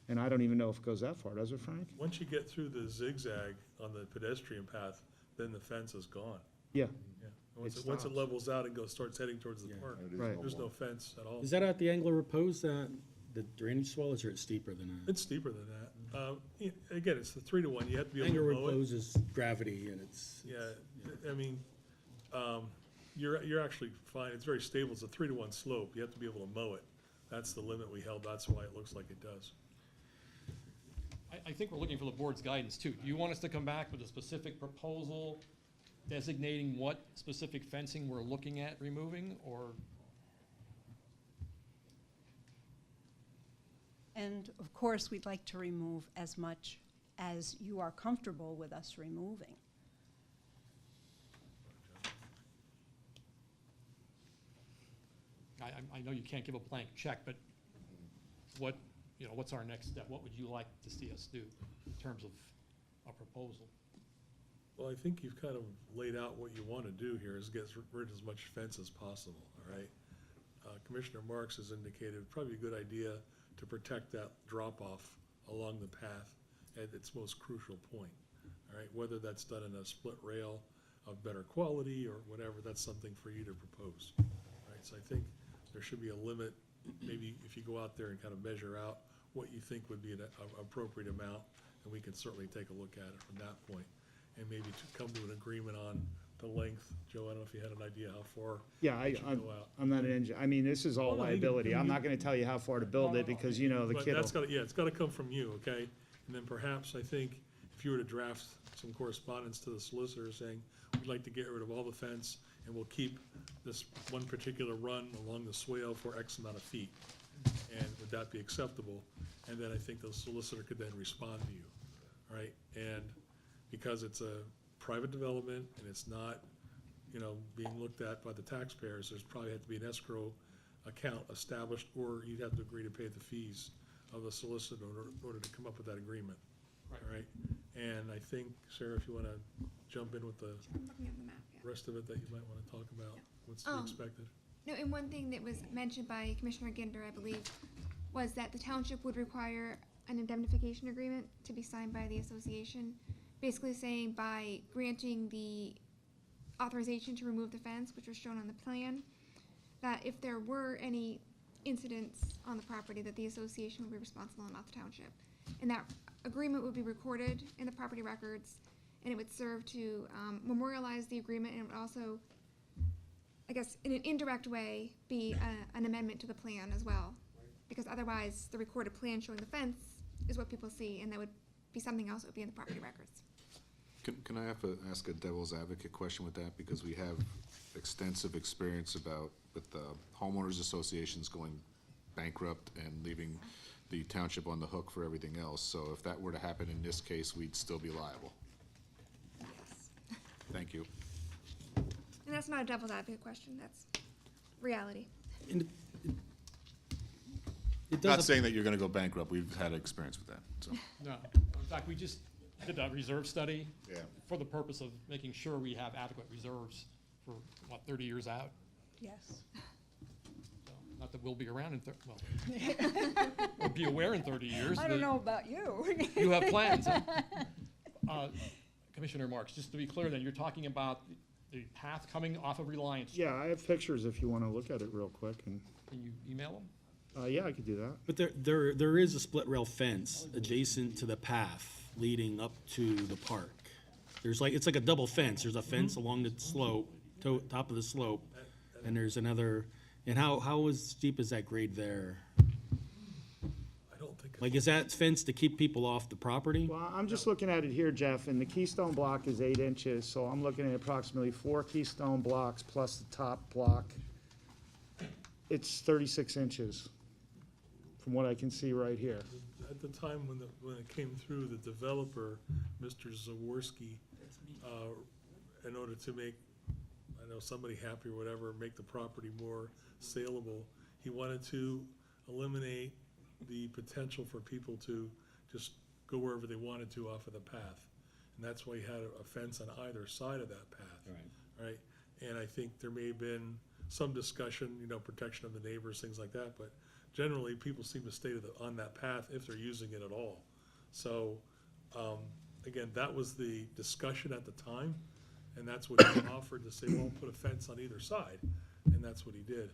And I don't even know if it goes that far, does it, Frank? Once you get through the zigzag on the pedestrian path, then the fence is gone. Yeah, Yeah. Once It it stops. levels out and starts heading towards the park, It is Right. no there's more. no fence at all. is that at the Angler Repose, that the drainage swell, or is it steeper than that? It's steeper than that. Again, it's the 3-to-1, you have to be able Anger to mow it. opposes gravity, and it's. Yeah, I mean, you're actually fine, it's very stable, it's a 3-to-1 slope, you have to be able to mow it. That's the limit we held, that's why it looks like it does. I think we're looking for the board's guidance too. Do you want us to come back with a specific proposal designating what specific fencing we're looking at removing, or? And of course, we'd like to remove as much as you are comfortable with us removing. I know you can't give a blank check, but what, what's our next step? What would you like to see us do in terms of a proposal? Well, I think you've kind of laid out what you want to do here, is get rid of as much fence as possible, all right? Commissioner Marks has indicated it'd probably be a good idea to protect that drop-off along the path at its most crucial point, all right? Whether that's done in a split rail of better quality or whatever, that's something for you to propose, all right? So I think there should be a limit, maybe if you go out there and kind of measure out what you think would be an appropriate amount, and we can certainly take a look at it from that point, and maybe to come to an agreement on the length. Joe, I don't know if you had an idea how far Yeah, it should go out. I'm not an engineer. I mean, this is all Well, no, you can- liability. I'm you- not gonna tell you how far to build it because, the But kid that's will. gotta, yeah, it's gotta come from you, okay? And then perhaps, I think, if you were to draft some correspondence to the solicitor saying, we'd like to get rid of all the fence, and we'll keep this one particular run along the swale for X amount of feet, and would that be acceptable? And then I think the solicitor could then respond to you, all right? And because it's a private development, and it's not, being looked at by the taxpayers, there's probably have to be an escrow account established, or you'd have to agree to pay the fees of the solicitor in order to come up with that agreement. Right. All right? And I think, Sarah, if you wanna jump in with the I'm looking at the map, yeah. rest of it that you might wanna talk about, what's to be expected? No, and one thing that was mentioned by Commissioner Ginder, I believe, was that the township would require an indemnification agreement to be signed by the association, basically saying by granting the authorization to remove the fence, which was shown on the plan, that if there were any incidents on the property, that the association would be responsible and not the township. And that agreement would be recorded in the property records, and it would serve to memorialize the agreement, and it would also, I guess, in an indirect way, be an amendment to the plan as well. Because otherwise, the recorded plan showing the fence is what people see, and that would be something else that would be in the property records. Can I ask a devil's advocate question with that? Because we have extensive experience with the homeowners associations going bankrupt and leaving the township on the hook for everything else. So if that were to happen in this case, we'd still be liable. Yes. Thank you. And that's not a devil's advocate question, that's reality. And it Not does, saying that you're gonna go bankrupt, we've had experience with that, so. No. In fact, we just did a reserve study Yeah. for the purpose of making sure we have adequate reserves for, 30 years out? Yes. So, not that we'll be around in, or be aware in 30 years. I don't know about you. You have plans, huh? Commissioner Marks, just to be clear then, you're talking about the path coming off of Reliance Street. Yeah, I have pictures if you wanna look at it real quick and, Can you email them? yeah, I could do that. but there is a split rail fence adjacent to the path leading up to the park. It's like a double fence. There's a fence along the slope, top of the slope, and there's another, and how steep is that grade there? I don't think, Like, is that fence to keep people off the property? Well, I'm just looking at it here, Jeff, and the keystone block is 8 inches, so I'm looking at approximately 4 keystone blocks plus the top block. It's 36 inches, from what I can see right here. at the time when it came through, the developer, Mr. Zaworski, in order to make, I know, somebody happy or whatever, make the property more saleable, he wanted to eliminate the potential for people to just go wherever they wanted to off of the path. And that's why he had a fence on either side of that path. Right? And I think there may have been some discussion, protection of the neighbors, things like that, but generally, people seem to stay on that path if they're using it at all. So, again, that was the discussion at the time, and that's what he offered, to say, well, put a fence on either side, and that's what he did.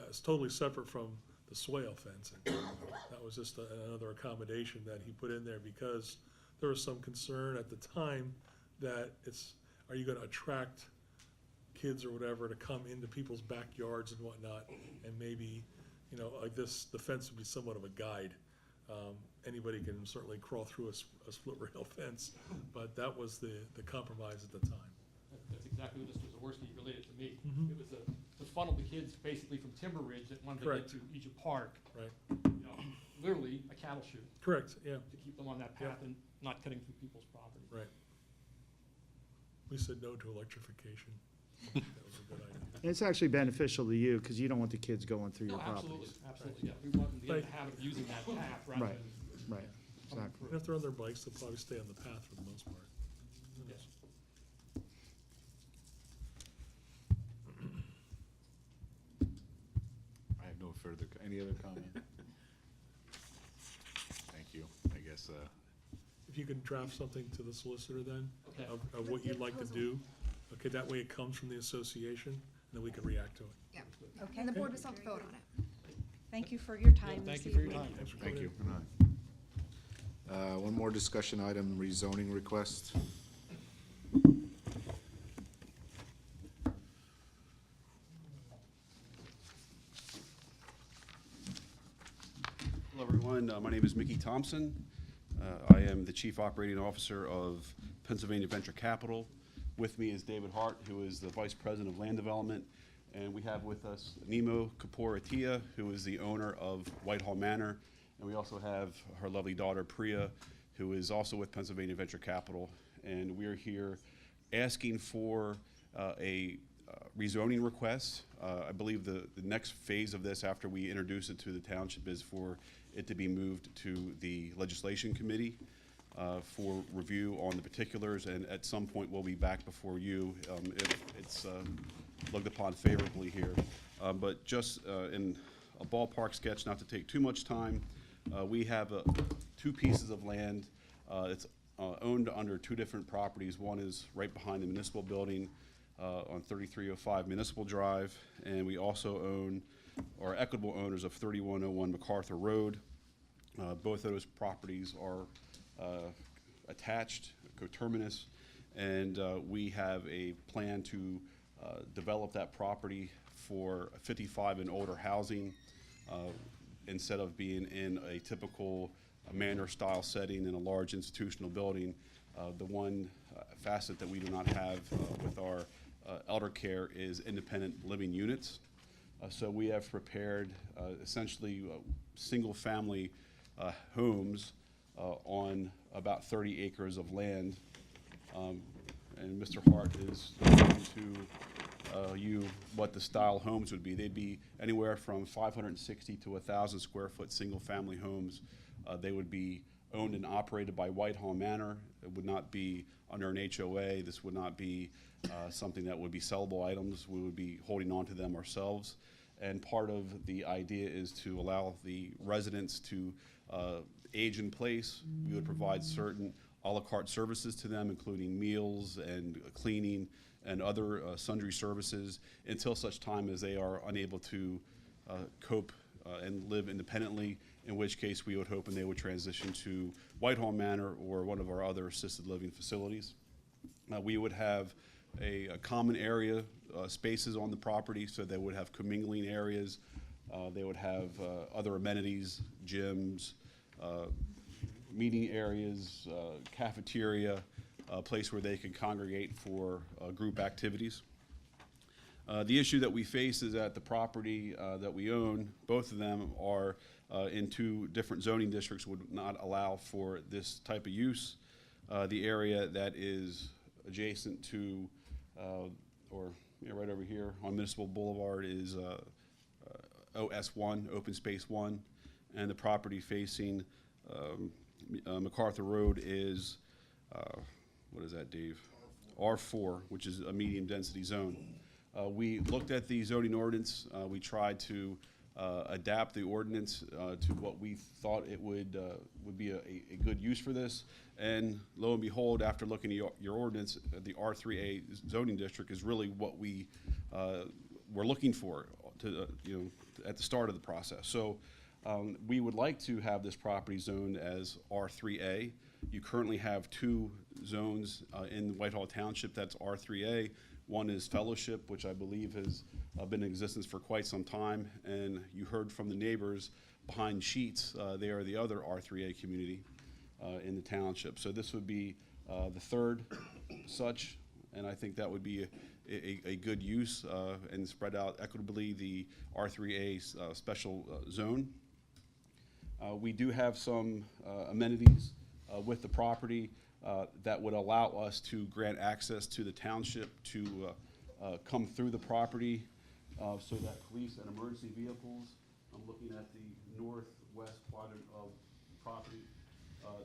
It's totally separate from the swale fencing. That was just another accommodation that he put in there because there was some concern at the time that are you gonna attract kids or whatever to come into people's backyards and whatnot? And maybe, like this, the fence would be somewhat of a guide. Anybody can certainly crawl through a split rail fence, but that was the compromise at the time. That's exactly what Mr. Zaworski related to me. It was to funnel the kids basically from Timber Ridge that wanted to Correct. get to Egypt Park. Right. Literally a cattle chute Correct, yeah, to keep them on that path and not cutting through people's property. right. We said no to electrification. That was a good idea. And it's actually beneficial to you, because you don't want the kids going through your No, absolutely, properties. absolutely, yeah. We want them to get in the habit of using that path rather Right. than Right, coming exactly. And if they're on their bikes, they'll probably stay on the path for the most part. Yes. I have no further, any other comment? Thank you, I guess, If you can draft something to the solicitor then, Okay. of what you'd like to do, okay, that way it comes from the association, and then we can react to it. Yeah. Okay. And the board will still have to vote on it. Thank you for your time Thank this you for your evening. time. Thanks for thank coming you. in. One more discussion item, rezoning request. Hello, everyone. My name is Mickey Thompson. I am the Chief Operating Officer of Pennsylvania Venture Capital. With me is David Hart, who is the Vice President of Land Development. And we have with us Nemo Kapoor-Attia, who is the owner of Whitehall Manor. And we also have her lovely daughter, Priya, who is also with Pennsylvania Venture Capital. And we are here asking for a rezoning request. I believe the next phase of this, after we introduce it to the township, is for it to be moved to the legislation committee for review on the particulars, and at some point we'll be back before you if it's looked upon favorably here. But just in a ballpark sketch, not to take too much time, we have two pieces of land. It's owned under two different properties. One is right behind the municipal building on 3305 Municipal Drive, and we also own, or equitable owners of 3101 MacArthur Road. Both of those properties are attached, coterminous, and we have a plan to develop that property for 55 and older housing instead of being in a typical manor-style setting in a large institutional building. The one facet that we do not have with our elder care is independent living units. So we have prepared essentially single-family homes on about 30 acres of land. And Mr. Hart is going to you what the style homes would be. They'd be anywhere from 560 to 1,000 square foot single-family homes. They would be owned and operated by Whitehall Manor. It would not be under an HOA. This would not be something that would be sellable items. We would be holding on to them ourselves. And part of the idea is to allow the residents to age in place. We would provide certain a la carte services to them, including meals and cleaning and other sundry services until such time as they are unable to cope and live independently, in which case we would hope and they would transition to Whitehall Manor or one of our other assisted living facilities. We would have a common area spaces on the property, so they would have commingling areas. They would have other amenities, gyms, meeting areas, cafeteria, a place where they could congregate for group activities. The issue that we face is that the property that we own, both of them are in two different zoning districts, would not allow for this type of use. The area that is adjacent to, right over here on Municipal Boulevard is OS1, Open Space 1, and the property facing MacArthur Road is, what is that, Dave? R4, which is a medium density zone. We looked at the zoning ordinance. We tried to adapt the ordinance to what we thought it would be a good use for this. And lo and behold, after looking at your ordinance, the R3A zoning district is really what we were looking for. at the start of the process. So we would like to have this property zoned as R3A. You currently have two zones in Whitehall Township that's R3A. One is Fellowship, which I believe has been in existence for quite some time, and you heard from the neighbors behind Sheets, they are the other R3A community in the township. So this would be the third such, and I think that would be a good use and spread out equitably the R3A special zone. We do have some amenities with the property that would allow us to grant access to the township to come through the property so that police and emergency vehicles, I'm looking at the northwest quadrant of the property,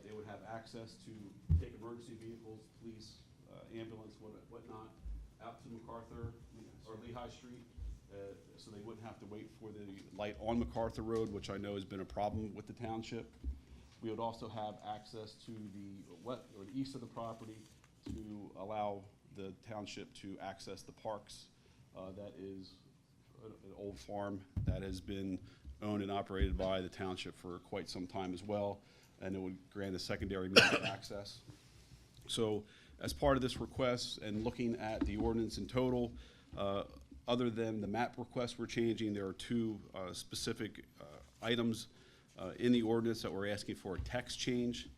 they would have access to take emergency vehicles, police, ambulance, whatnot, out to MacArthur or Lehigh Street, so they wouldn't have to wait for the light on MacArthur Road, which I know has been a problem with the township. We would also have access to the east of the property to allow the township to access the parks. That is an old farm that has been owned and operated by the township for quite some time as well, and it would grant a secondary means of access. So as part of this request and looking at the ordinance in total, other than the map request we're changing, there are two specific items in the ordinance that we're asking for a text change.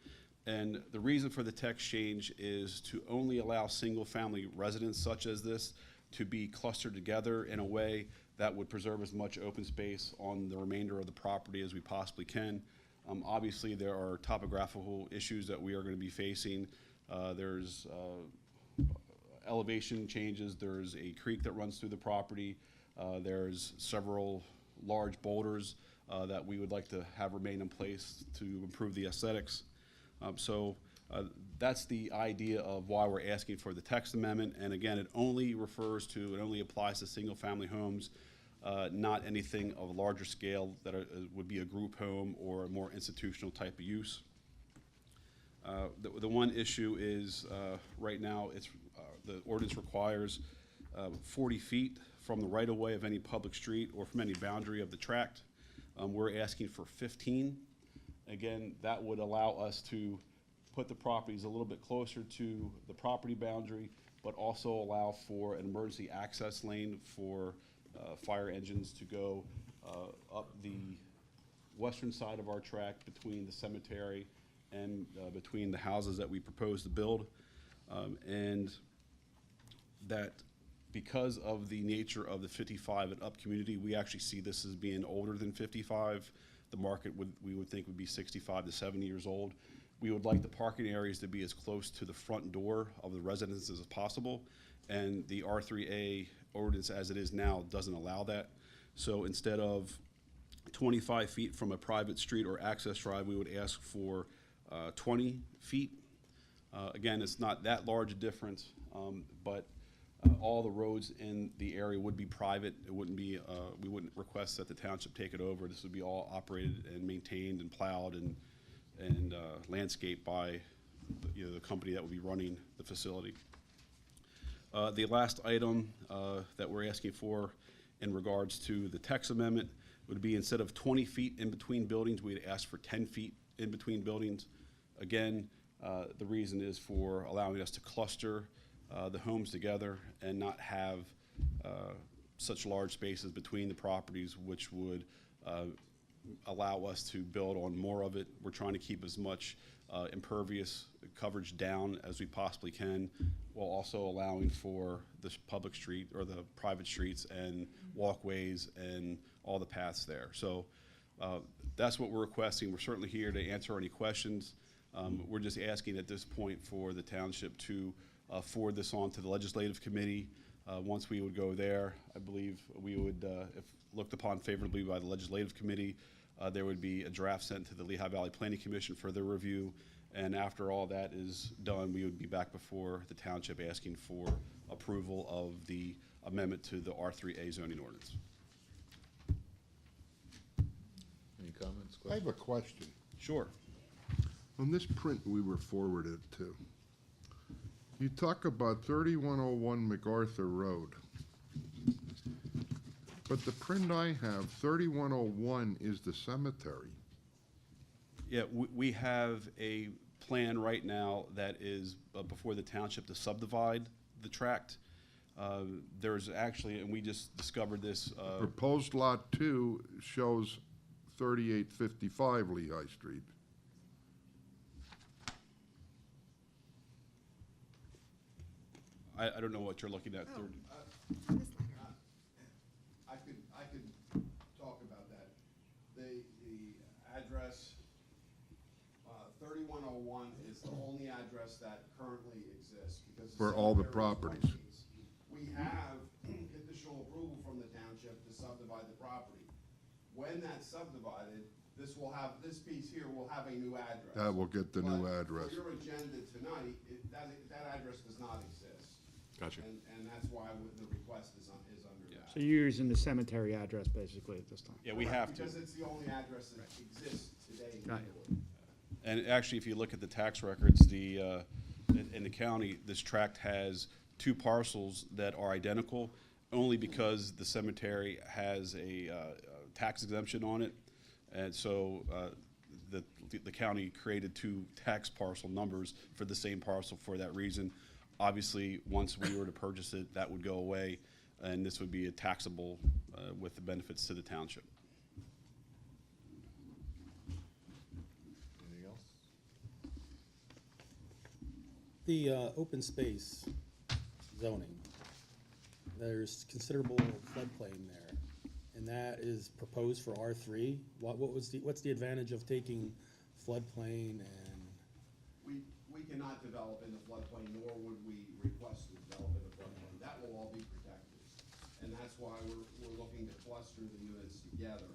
And the reason for the text change is to only allow single-family residents such as this to be clustered together in a way that would preserve as much open space on the remainder of the property as we possibly can. Obviously, there are topographical issues that we are going to be facing. There's elevation changes, there's a creek that runs through the property, there's several large boulders that we would like to have remain in place to improve the aesthetics. So that's the idea of why we're asking for the text amendment. And again, it only applies to single family homes, not anything of a larger scale that would be a group home or a more institutional type of use. The one issue is right now the ordinance requires 40 feet from the right of way of any public street or from any boundary of the tract. We're asking for 15. Again, that would allow us to put the properties a little bit closer to the property boundary, but also allow for an emergency access lane for fire engines to go up the western side of our tract between the cemetery and between the houses that we propose to build. And that because of the nature of the 55 and up community, we actually see this as being older than 55. The market we would think would be 65 to 70 years old. We would like the parking areas to be as close to the front door of the residences as possible, and the R3A ordinance as it is now doesn't allow that. So instead of 25 feet from a private street or access drive, we would ask for 20 feet. Again, it's not that large a difference, but all the roads in the area would be private. It wouldn't be, we wouldn't request that the township take it over. This would be all operated and maintained and plowed and landscaped by the company that would be running the facility. The last item that we're asking for in regards to the text amendment would be instead of 20 feet in between buildings, we'd ask for 10 feet in between buildings. Again, the reason is for allowing us to cluster the homes together and not have such large spaces between the properties, which would allow us to build on more of it. We're trying to keep as much impervious coverage down as we possibly can, while also allowing for the public street or the private streets and walkways and all the paths there. So that's what we're requesting. We're certainly here to answer any questions. We're just asking at this point for the township to forward this on to the legislative committee. Once we would go there, I believe we would, if looked upon favorably by the legislative committee, there would be a draft sent to the Lehigh Valley Planning Commission for their review. And after all that is done, we would be back before the township asking for approval of the amendment to the R3A zoning ordinance. Any comments, I have questions? a question. Sure. On this print we were forwarded to, you talk about 3101 MacArthur Road. But the print I have, 3101 is the cemetery. Yeah, we have a plan right now that is before the township to subdivide the tract. There's actually, and we just discovered this, Proposed Lot 2 shows 3855 Lehigh Street. I don't know what you're looking at. I could talk about that. The address, 3101 is the only address that currently exists because. For all the cemetery is one properties. piece. We have conditional approval from the township to subdivide the property. When that's subdivided, this piece here will have a new address. That will get the new But address. For your agenda tonight, that address does not exist. Gotcha. And that's why the request is under that. So you're using the cemetery address basically at this time? Yeah, we have to. Because it's the only address that exists today Got legally. And actually, if you look at the tax records, in the county, this tract has 2 parcels that are identical, only because the cemetery has a tax exemption on it. And so the county created 2 tax parcel numbers for the same parcel for that reason. Obviously, once we were to purchase it, that would go away, and this would be a taxable with the benefits to the township. Anything else? The open space zoning, there's considerable floodplain there, and that is proposed for R3. What's the advantage of taking floodplain and? We cannot develop in the floodplain, nor would we request to develop in the floodplain. That will all be protected. And that's why we're looking to cluster the units together.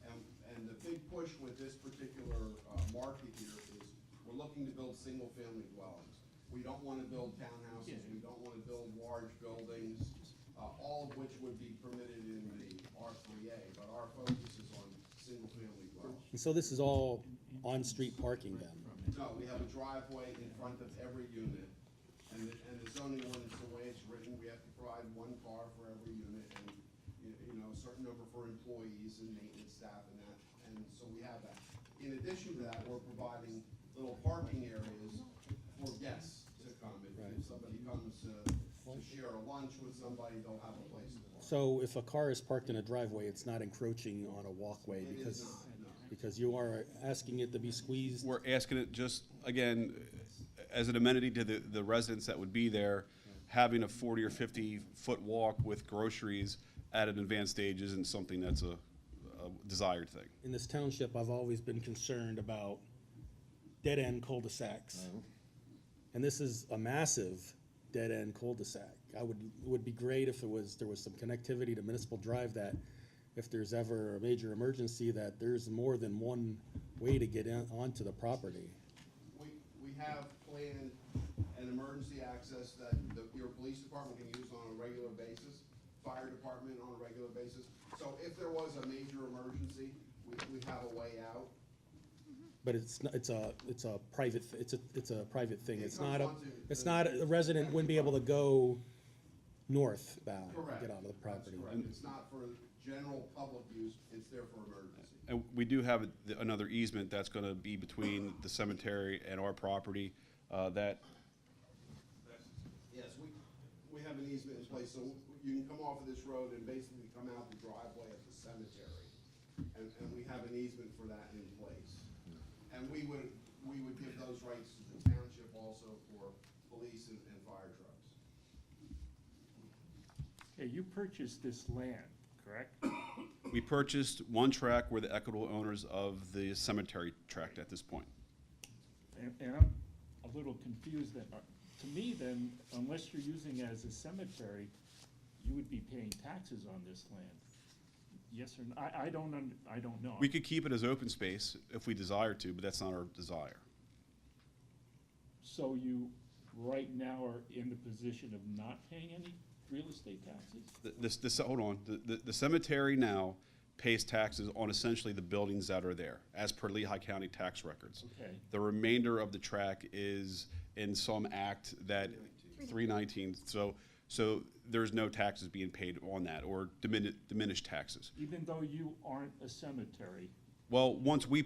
And the big push with this particular market here is we're looking to build single-family dwellings. We don't want to build townhouses, we don't want to build large buildings, all of which would be permitted in the R3A, but our focus is on single-family dwellings. And so this is all on-street parking then? No, we have a driveway in front of every unit, and the zoning ordinance, the way it's written, we have to provide 1 car for every unit, and, you know, a certain number for employees and maintenance staff and that, and so we have that. In addition to that, we're providing little parking areas for guests to come. If somebody comes to share a lunch with somebody, they'll have a place to park. So if a car is parked in a driveway, it's not encroaching on a walkway It because? is not, no. Because you are asking it to be squeezed? We're asking it just, again, as an amenity to the residents that would be there, having a 40 or 50-foot walk with groceries at an advanced stage isn't something that's a desired thing. In this township, I've always been concerned about dead-end cul-de-sacs. And this is a massive dead-end cul-de-sac. It would be great if there was some connectivity to Municipal Drive, that if there's ever a major emergency, that there's more than one way to get onto the property. We have planned an emergency access that your police department can use on a regular basis, fire department on a regular basis. So if there was a major emergency, we have a way out. But it's a private thing. It It's comes not onto it's the- not, a resident wouldn't be able to go northbound, Correct. get onto the property. That's correct. It's not for general public use, it's there for emergency. And we do have another easement that's going to be between the cemetery and our property, that, Yes, we have an easement in place, so you can come off of this road and basically come out the driveway of the cemetery. And we have an easement for that in place. And we would give those rights to the township also for police and fire trucks. Okay, you purchased this land, correct? we purchased 1 tract. We're the equitable owners of the cemetery tract at this point. And I'm a little confused then. To me then, unless you're using it as a cemetery, you would be paying taxes on this land. Yes or no? I don't know. We could keep it as open space if we desire to, but that's not our desire. So you, right now, are in the position of not paying any real estate taxes? Hold on. The cemetery now pays taxes on essentially the buildings that are there, as per Lehigh County tax records. Okay. The remainder of the tract is in some act that, 319, so there's no taxes being paid on that, or diminished taxes. Even though you aren't a cemetery? Well, once we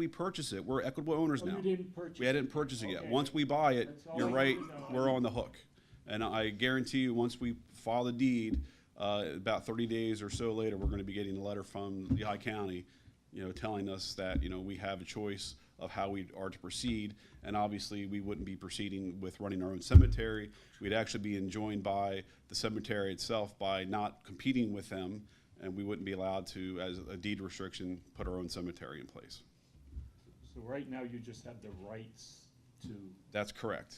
purchase it, we're equitable owners Oh, now. you didn't purchase We hadn't purchased it yet. Okay. Once we buy it, That's all you're I right, need to know. we're on the hook. And I guarantee you, once we file the deed, about 30 days or so later, we're gonna be getting a letter from Lehigh County, telling us that, we have a choice of how we are to proceed. And obviously, we wouldn't be proceeding with running our own cemetery. We'd actually be enjoined by the cemetery itself by not competing with them, and we wouldn't be allowed to, as a deed restriction, put our own cemetery in place. So right now, you just have the rights to That's correct.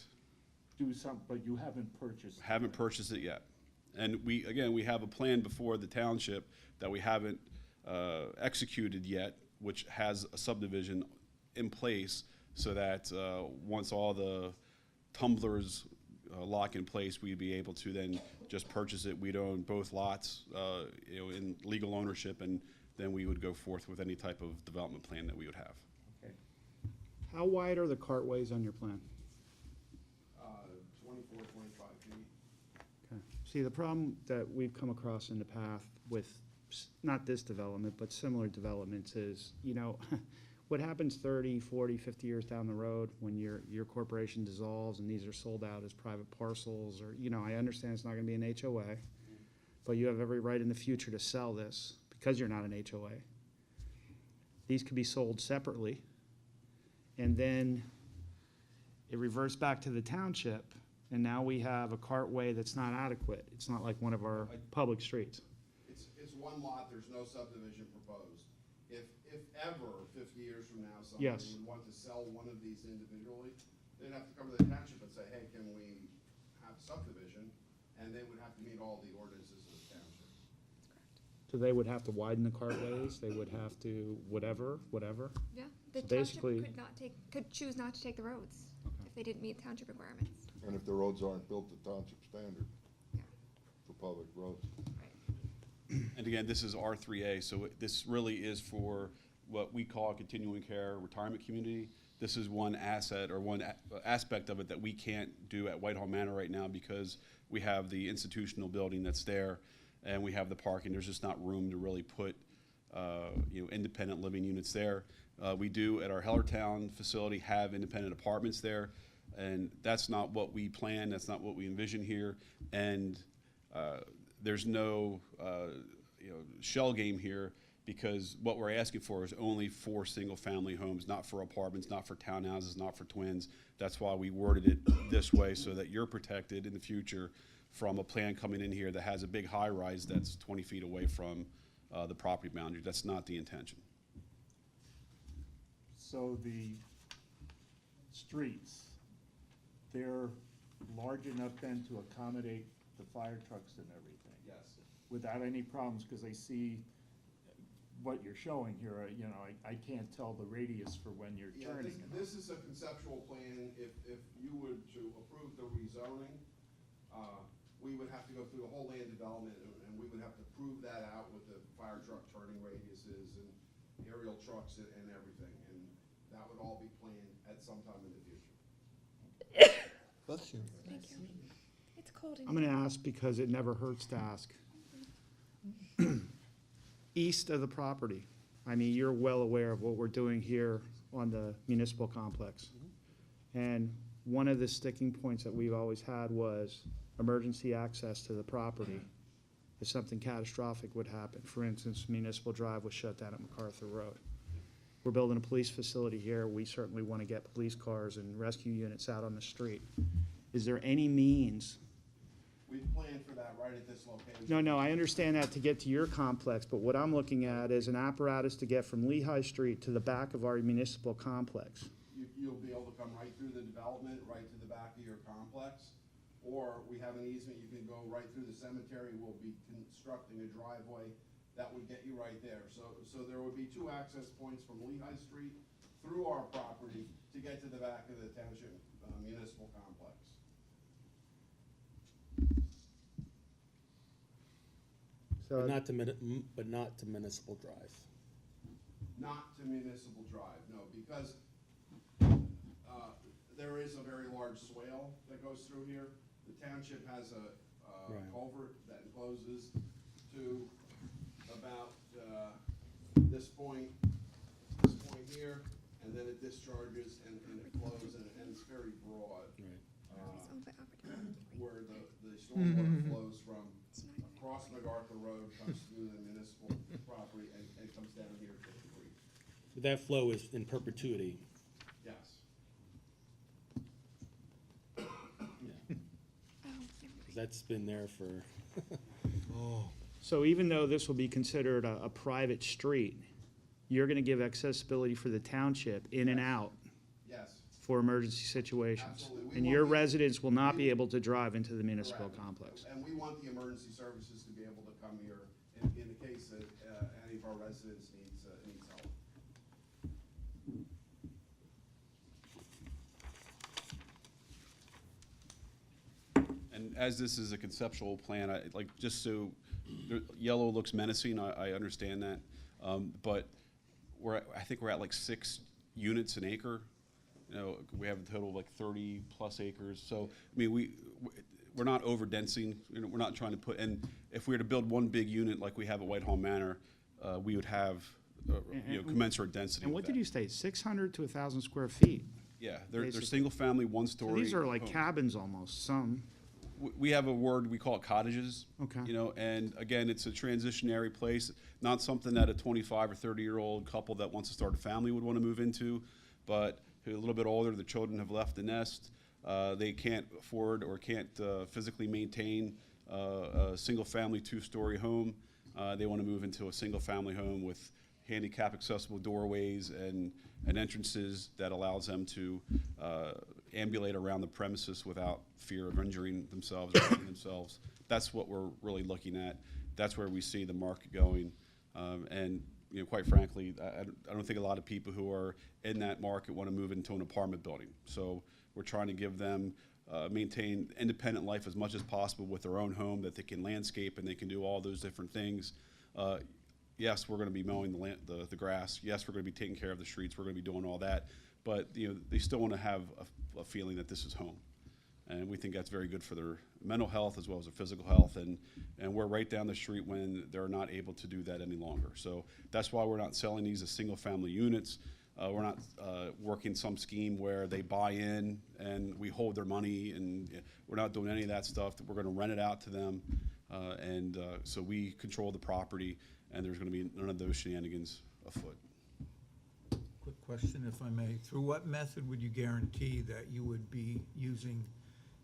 do something, but you haven't purchased. Haven't purchased it yet. And we have a plan before the township that we haven't executed yet, which has a subdivision in place so that once all the tumblers lock in place, we'd be able to then just purchase it. We'd own both lots, in legal ownership, and then we would go forth with any type of development plan that we would have. Okay. How wide are the cartways on your plan? 24, 25 feet. Okay. See, the problem that we've come across in the path with, not this development, but similar developments is, what happens 30, 40, 50 years down the road when your corporation dissolves and these are sold out as private parcels, or, I understand it's not gonna be an HOA, but you have every right in the future to sell this because you're not an HOA. These could be sold separately, and then it reverts back to the township, and now we have a cartway that's not adequate. It's not like one of our public streets. It's one lot, there's no subdivision proposed. If ever, 50 years from now, Yes. somebody would want to sell one of these individually, they'd have to come to the township and say, hey, can we have subdivision? And they would have to meet all the ordinances of the township. So they would have to widen the cartways, they would have to whatever. Yeah, the So township basically- could choose not to take the roads if they didn't meet township requirements. And if the roads aren't built to township standard Yeah. for public roads. And again, this is R3A, so this really is for what we call a continuing care retirement community. This is one asset or one aspect of it that we can't do at Whitehall Manor right now because we have the institutional building that's there and we have the parking. There's just not room to really put independent living units there. We do at our Hellertown facility have independent apartments there, and that's not what we plan. That's not what we envision here. And there's no shell game here because what we're asking for is only for single-family homes, not for apartments, not for townhouses, not for twins. That's why we worded it this way so that you're protected in the future from a plan coming in here that has a big high-rise that's 20 feet away from the property boundary. That's not the intention. So the streets, they're large enough then to accommodate the fire trucks and everything? Yes. Without any problems, because I see what you're showing here, I can't tell the radius for when you're Yeah, turning. this is a conceptual plan. If you were to approve the rezoning, we would have to go through the whole land development, and we would have to prove that out with the fire truck turning radiuses and aerial trucks and everything, and that would all be planned at some time in the future. Bless you. Thank you. It's cold in I'm gonna ask because it never hurts to ask. East of the property, I mean, you're well aware of what we're doing here on the municipal complex. And one of the sticking points that we've always had was emergency access to the property if something catastrophic would happen. For instance, Municipal Drive was shut down at MacArthur Road. We're building a police facility here. We certainly want to get police cars and rescue units out on the street. Is there any means? We've planned for that right at this location. No, I understand that to get to your complex, but what I'm looking at is an apparatus to get from Lehigh Street to the back of our municipal complex. You'll be able to come right through the development, right to the back of your complex. Or we have an easement, you can go right through the cemetery. We'll be constructing a driveway that would get you right there. So there would be two access points from Lehigh Street through our property to get to the back of the township municipal complex. So, But not to Municipal Drive. Not to Municipal Drive, no, because there is a very large swale that goes through here. The township has a Right. culvert that encloses to about, this point here, and then it discharges and it flows, and it's very broad. Where the stormwater flows from across MacArthur Road, comes through the municipal property, and comes down here to the creek. But that flow is in perpetuity. Yes. Because that's been there for, So even though this will be considered a private street, you're gonna give accessibility for the township in and out Yes. for emergency situations. Absolutely. We And want your the- residents will not be able to drive into the municipal Correct. complex. And we want the emergency services to be able to come here in the case that any of our residents needs help. And as this is a conceptual plan, just so, yellow looks menacing, I understand that. But I think we're at like 6 units an acre. You know, we have a total of like 30+ acres. So, I mean, we're not over densing, you know, we're not trying to put, and if we were to build one big unit like we have at Whitehall Manor, we would have, commensurate density And with what did that. you say, 600 to 1,000 square feet? Yeah, they're basically? single-family, So one-story. these are like homes. cabins almost, some. We have a word, we call it cottages. Okay. You know, and again, it's a transitionary place, not something that a 25 or 30-year-old couple that wants to start a family would want to move into, but who are a little bit older, the children have left the nest, they can't afford or can't physically maintain a single-family 2-story home. They want to move into a single-family home with handicap accessible doorways and entrances that allows them to ambulate around the premises without fear of injuring themselves or hurting themselves. That's what we're really looking at. That's where we see the market going. And you know, quite frankly, I don't think a lot of people who are in that market want to move into an apartment building. So we're trying to give them maintain independent life as much as possible with their own home, that they can landscape and they can do all those different things. Yes, we're going to be mowing the grass. Yes, we're going to be taking care of the streets. We're going to be doing all that. But you know, they still want to have a feeling that this is home. And we think that's very good for their mental health as well as their physical health. And we're right down the street when they're not able to do that any longer. So that's why we're not selling these as single-family units. We're not working some scheme where they buy in and we hold their money, and we're not doing any of that stuff. We're going to rent it out to them. So we control the property, and there's going to be none of those shenanigans afoot. Quick question, if I may. Through what method would you guarantee that you would be using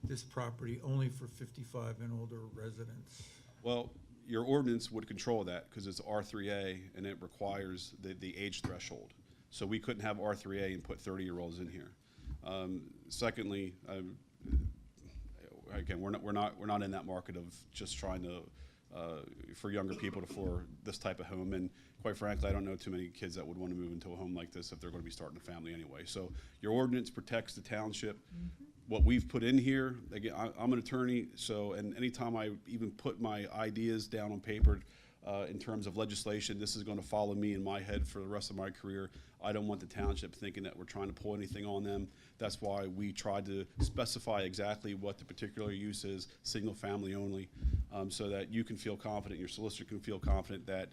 this property only for 55 and older residents? Well, your ordinance would control that because it's R3A and it requires the age threshold. So we couldn't have R3A and put 30-year-olds in here. Secondly, again, we're not in that market of just trying to for younger people for this type of home. And quite frankly, I don't know too many kids that would want to move into a home like this if they're going to be starting a family anyway. So your ordinance protects the township. What we've put in here, again, I'm an attorney, so, and anytime I even put my ideas down on paper in terms of legislation, this is going to follow me in my head for the rest of my career. I don't want the township thinking that we're trying to pull anything on them. That's why we tried to specify exactly what the particular use is, single family only, so that you can feel confident, your solicitor can feel confident that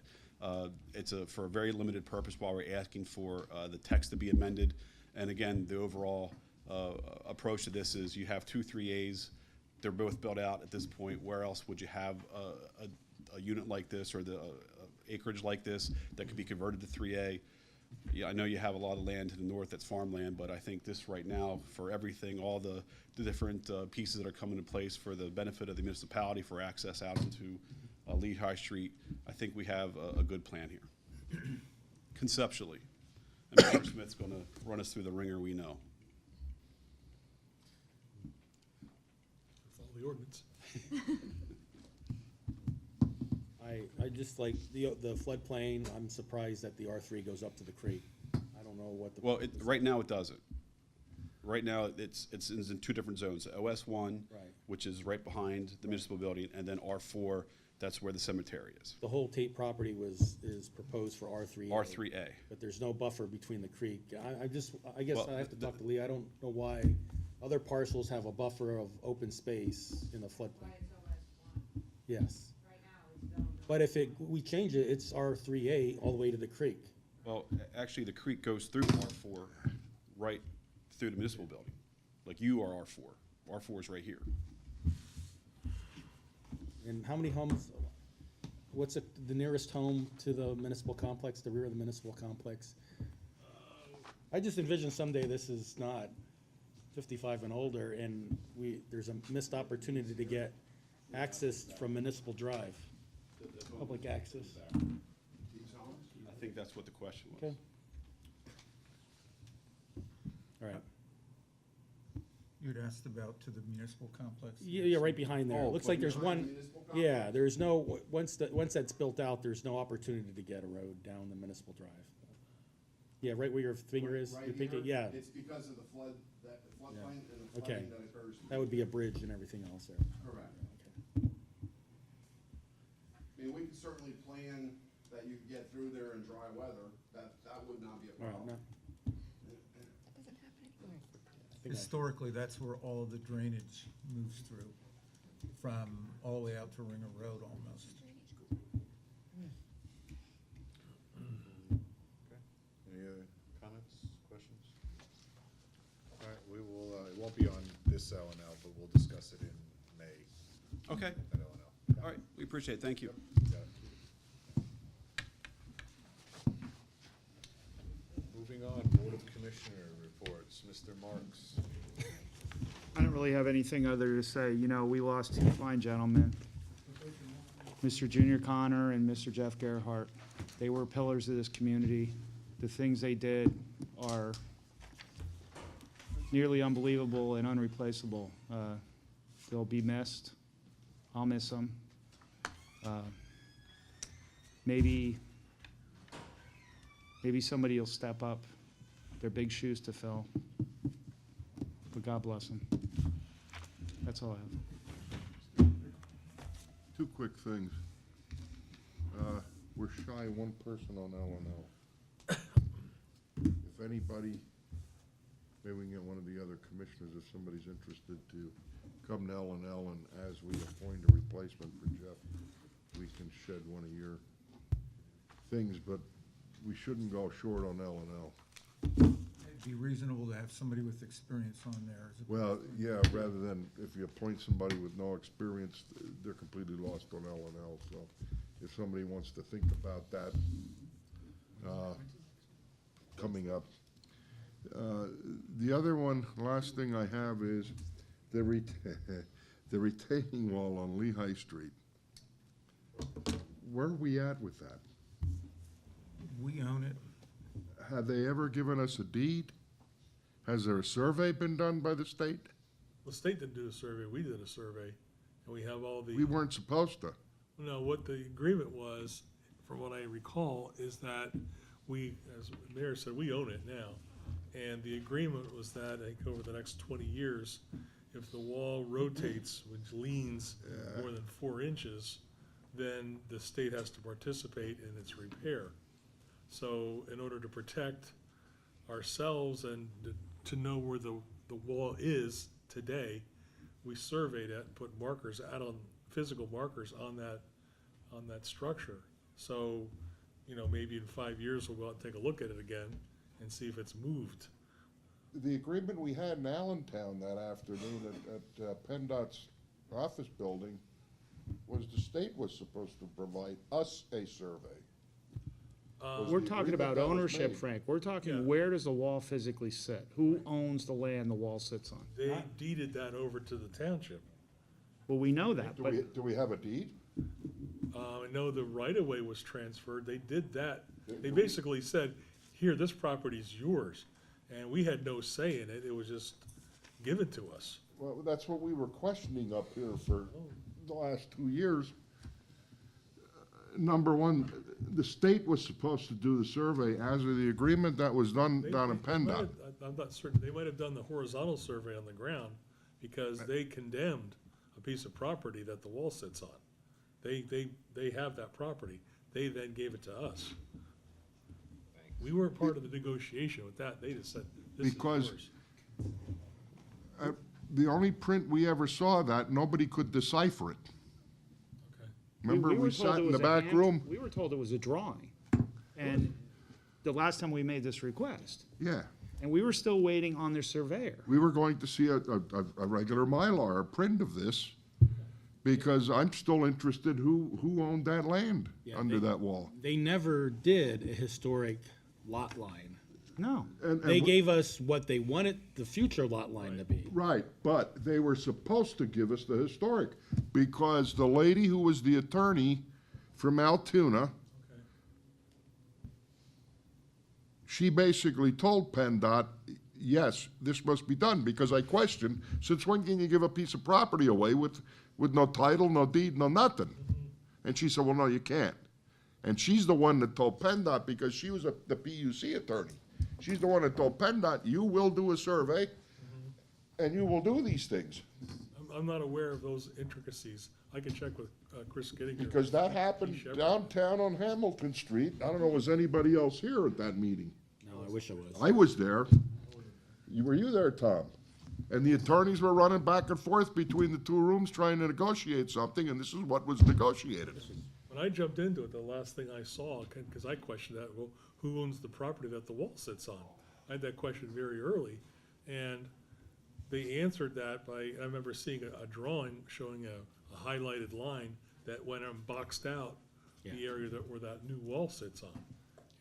it's for a very limited purpose while we're asking for the text to be amended. And again, the overall approach to this is you have 2 3As. They're both built out at this point. Where else would you have a unit like this or the acreage like this that could be converted to 3A? Yeah, I know you have a lot of land to the north that's farmland, but I think this right now, for everything, all the different pieces that are coming into place for the benefit of the municipality for access out into Lee High Street, I think we have a good plan here, conceptually. And Mr. Smith's going to run us through the ringer we know. Follow the ordinance. I just like the floodplain. I'm surprised that the R3 goes up to the creek. I don't know what the. Well, right now it doesn't. Right now, it's in 2 different zones. OS1, Right. which is right behind the municipal building, and then R4, that's where the cemetery is. The whole Tate property is proposed for R3A. R3A. But there's no buffer between the creek. I guess Well, I have to talk to Lee. I don't know why other parcels have a buffer of open space in the floodplain. Yes. But if we change it, it's R3A all the way to the creek. Well, actually, the creek goes through R4, right through the municipal building. Like you are R4. R4 is right here. And how many homes, what's the nearest home to the municipal complex, the rear of the municipal complex? I just envision someday this is not 55 and older, and there's a missed opportunity to get access from Municipal Drive, public access. I think that's what the question was. Okay. All right. You'd asked about to the municipal complex? Yeah, right behind there. Oh, Looks but like there's behind one, the municipal yeah, complex? there's no, once that's built out, there's no opportunity to get a road down the Municipal Drive. Yeah, right where your finger is, Right you're thinking, here, yeah, It's because of the flood, that the floodplain and the Okay. flooding that occurs. that would be a bridge and everything else there. Correct. I mean, we could certainly plan that you could get through there in dry weather, that would not be a All right, problem. no. That doesn't happen anymore. Historically, that's where all of the drainage moves through, from all the way out to Ringer Road almost. Any other comments, questions? All right, we will, it won't be on this L and L, but we'll discuss it in May Okay, at L and L. all right, we appreciate it, thank you. Got it. Moving on, Board of Commissioner reports, Mr. Marks. I don't really have anything other to say. You know, we lost two fine gentlemen, Mr. Junior Connor and Mr. Jeff Gerhart. They were pillars of this community. The things they did are nearly unbelievable and unreplaceable. They'll be missed. I'll miss them. Maybe somebody will step up. They're big shoes to fill. But God bless them. That's all I have. Two quick things. We're shy one person on L and L. If anybody, maybe we can get one of the other commissioners, if somebody's interested to come to L and L, and as we appoint a replacement for Jeff, we can shed one of your things, but we shouldn't go short on L and L. It'd be reasonable to have somebody with experience on there. as Well, opposed to- yeah, rather than if you appoint somebody with no experience, they're completely lost on L and L, so if somebody wants to think about that, coming up. The other one, last thing I have is the the retaining wall on Lehigh Street. Where are we at with that? We own it. Have they ever given us a deed? Has there a survey been done by the state? The state didn't do a survey, we did a survey, and we have all the. We weren't supposed to. No, what the agreement was, from what I recall, is that we, as the mayor said, we own it now. And the agreement was that, I think, over the next 20 years, if the wall rotates, which leans more than 4 inches, then the state has to participate in its repair. So in order to protect ourselves and to know where the wall is today, we surveyed it, put markers out on, physical markers on that structure. So, you know, maybe in 5 years, we'll go out and take a look at it again and see if it's moved. The agreement we had in Allentown that afternoon at PennDOT's office building was the state was supposed to provide us a survey. Was We're the talking agreement about that was ownership, made. Frank. We're talking, Yeah. where does the wall physically sit? Who owns the land the wall sits on? They deeded that over to the township. Well, we know that, but Do we have a deed? I know the right-of-way was transferred, they did that. They basically said, here, this property's yours, and we had no say in it, it was just given to us. Well, that's what we were questioning up here for the last 2 years. Number one, the state was supposed to do the survey as of the agreement that was done down in They might PennDOT. have- I'm not certain, they might have done the horizontal survey on the ground, because they condemned a piece of property that the wall sits on. They have that property, they then gave it to us. We weren't part of the negotiation with that, they just said, this is Because- yours. The only print we ever saw that, nobody could decipher it. Okay. Remember, were we told sat it in was the a back hand- room? We were told it was a drawing. And the last time we made this request, Yeah. and we were still waiting on their surveyor. We were going to see a regular Mylar, a print of this, because I'm still interested who owned that land Yeah, under they- that wall. They never did a historic lot line. No. And They gave us what they wanted the future lot line to be. Right, but they were supposed to give us the historic, because the lady who was the attorney from Altoona, she basically told PennDOT, yes, this must be done, because I questioned, since when can you give a piece of property away with no title, no deed, no nothing? And she said, well, no, you can't. And she's the one that told PennDOT, because she was the PUC attorney. She's the one that told PennDOT, you will do a survey, and you will do these things. I'm not aware of those intricacies. I can check with Chris Gettinger. Because that happened downtown on Hamilton Street. I don't know, was anybody else here at that meeting? No, I wish I was. I was there. Were you there, Tom? And the attorneys were running back and forth between the two rooms trying to negotiate something, and this is what was negotiated. When I jumped into it, the last thing I saw, because I questioned that, well, who owns the property that the wall sits on? I had that question very early, and they answered that by, I remember seeing a drawing showing a highlighted line that went and boxed out the area where that new wall sits on.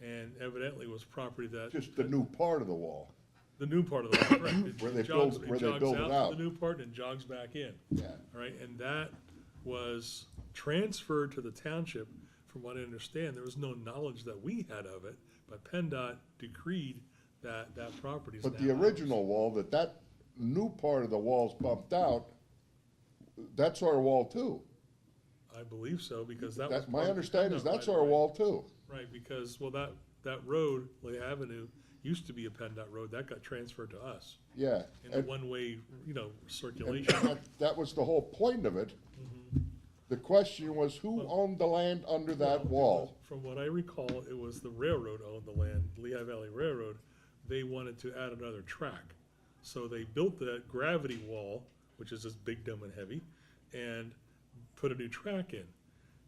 And evidently was property that. Just the new part of the wall. The new part of the wall, right. It Where they jogs- build- where they jogs build it to out. The new part and jogs back in. Yeah. All right, and that was transferred to the township, from what I understand. There was no knowledge that we had of it, but PennDOT decreed that that property is now But the ours. original wall, that new part of the wall's bumped out, that's our wall too. I believe so, because that was. That, my part of the understanding is PennDOT that's right our away. wall too. Right, because, well, that road, Lay Avenue, used to be a PennDOT road. That got transferred to us Yeah. in a And- one-way, and circulation. that was the whole point of it. The question was, who owned the land under that wall? From what I recall, it was the railroad owned the land, Lehigh Valley Railroad. They wanted to add another track. So they built that gravity wall, which is just big, dumb, and heavy, and put a new track in.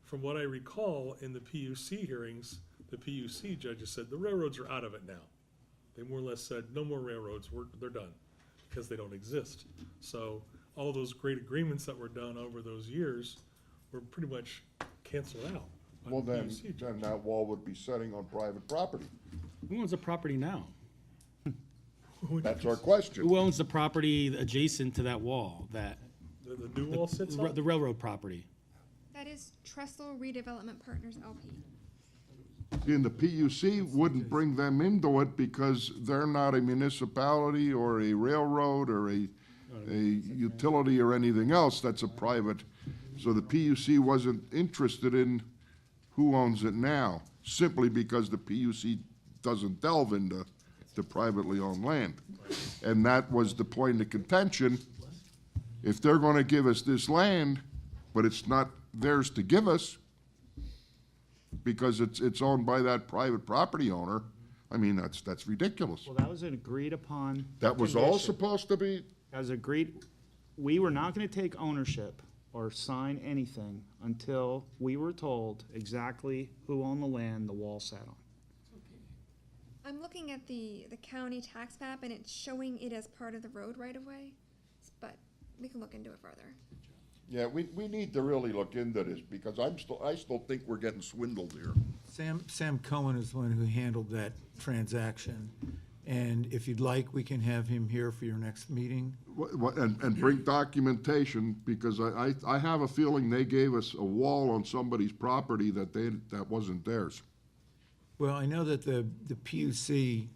From what I recall, in the PUC hearings, the PUC judges said the railroads are out of it now. They more or less said, no more railroads, they're done, because they don't exist. So all those great agreements that were done over those years were pretty much canceled out. by Well, the then, PUC. then that wall would be setting on private property. Who owns the property now? That's our question. Who owns the property adjacent to that wall, The new wall sits on? the railroad property? That is Trestle Redevelopment Partners LP. And the PUC wouldn't bring them into it because they're not a municipality or a railroad or a utility or anything else. That's a private. So the PUC wasn't interested in who owns it now, simply because the PUC doesn't delve into the privately owned land. And that was the point of contention. If they're gonna give us this land, but it's not theirs to give us, because it's owned by that private property owner, I mean, that's ridiculous. Well, that was an agreed upon. That was all condition. supposed to be, That was agreed, we were not gonna take ownership or sign anything until we were told exactly who owned the land the wall sat on. I'm looking at the county tax map and it's showing it as part of the road right of way, but we can look into it further. yeah, we need to really look into this, because I still think we're getting swindled here. Sam Cohen is the one who handled that transaction. And if you'd like, we can have him here for your next meeting. And bring documentation, because I have a feeling they gave us a wall on somebody's property that wasn't theirs. Well, I know that the PUC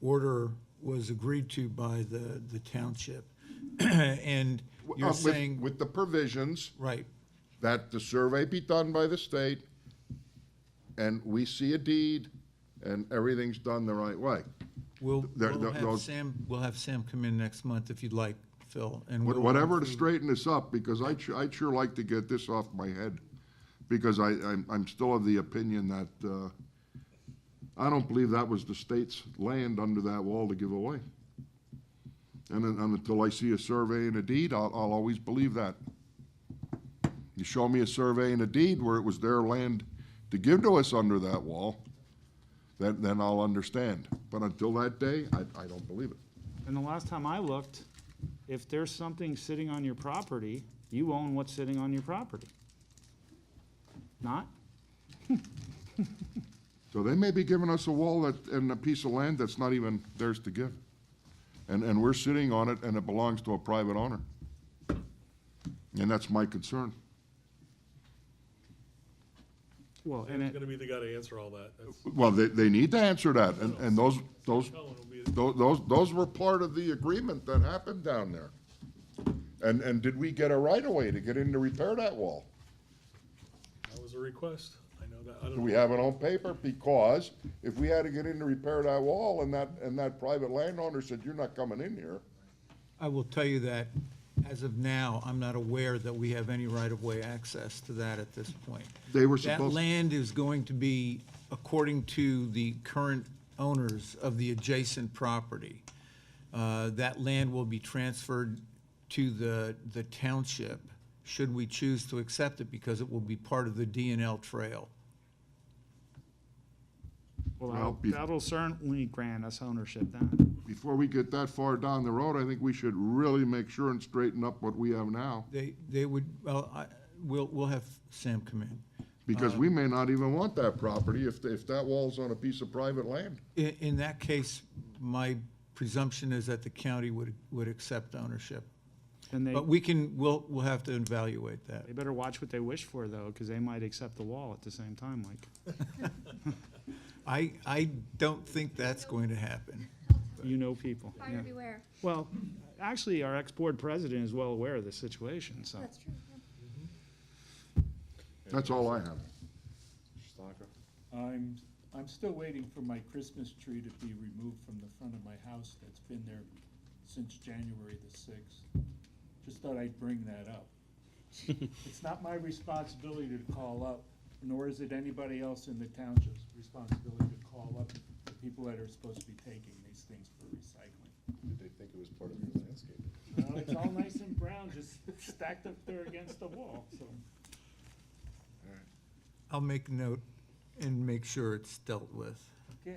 order was agreed to by the township. And you're With- saying, With the provisions right, that the survey be done by the state, and we see a deed, and everything's done the right way. we'll those- have Sam come in next month if you'd like, Phil, and we'll. Whatever to through- straighten this up, because I'd sure like to get this off my head, because I'm still of the opinion that, I don't believe that was the state's land under that wall to give away. And until I see a survey and a deed, I'll always believe that. You show me a survey and a deed where it was their land to give to us under that wall, then I'll understand. But until that day, I don't believe it. And the last time I looked, if there's something sitting on your property, you own what's sitting on your property. Not? So they may be giving us a wall and a piece of land that's not even theirs to give. And we're sitting on it and it belongs to a private owner. And that's my concern. Well, and It's it, gonna be the guy to answer all that. That's, Well, they need to answer that, and those Cullen will be, those were part of the agreement that happened down there. And did we get a right of way to get in to repair that wall? that was a request. I know that. I don't Do we know. have it on paper? Because if we had to get in to repair that wall and that private landowner said, you're not coming in here, I will tell you that, as of now, I'm not aware that we have any right-of-way access to that at this point. they were That supposed. land is going to be, according to the current owners of the adjacent property, that land will be transferred to the township, should we choose to accept it, because it will be part of the D&L trail. Well, that'll certainly grant us ownership then. Before we get that far down the road, I think we should really make sure and straighten up what we have now. They would, well, we'll have Sam come in. Because we may not even want that property if that wall's on a piece of private land. In that case, my presumption is that the county would accept ownership. And But we'll have to evaluate that. they better watch what they wish for, though, because they might accept the wall at the same time, Mike. I don't think that's going to happen. You know people. Buyer beware. Well, actually, our ex-board president is well aware of the situation, so. That's true. That's all I have. I'm still waiting for my Christmas tree to be removed from the front of my house that's been there since January the 6th. Just thought I'd bring that up. It's not my responsibility to call up, nor is it anybody else in the township's responsibility to call up the people that are supposed to be taking these things for recycling. Did they think it was part of your landscape? Well, it's all nice and brown, just stacked up there against the wall, so. I'll make note and make sure it's dealt with. Okay,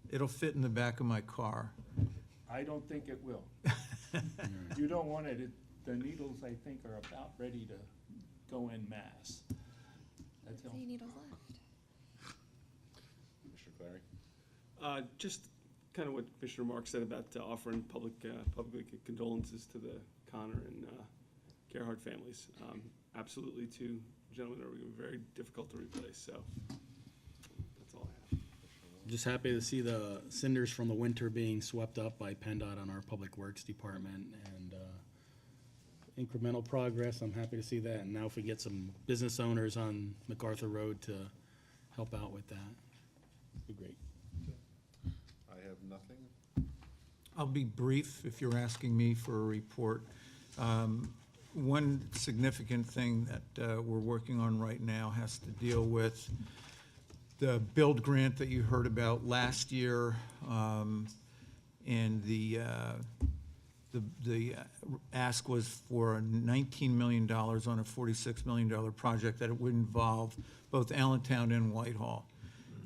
It'll fit in the back of my car. I don't think it will. You don't want it, the needles, I think, are about ready to go en masse. That's all. Any needles left? Commissioner Clary? Just kind of what Commissioner Mark said about offering public condolences to the Connor and Gerhard families. Absolutely, two gentlemen are very difficult to replace, so that's all I have. Just happy to see the cinders from the winter being swept up by PennDOT on our Public Works Department, and incremental progress. I'm happy to see that. And now if we get some business owners on MacArthur Road to help out with that, it'd be great. I have nothing. I'll be brief if you're asking me for a report. One significant thing that we're working on right now has to deal with the build grant that you heard about last year, and the ask was for $19 million on a $46 million project that it would involve both Allentown and Whitehall.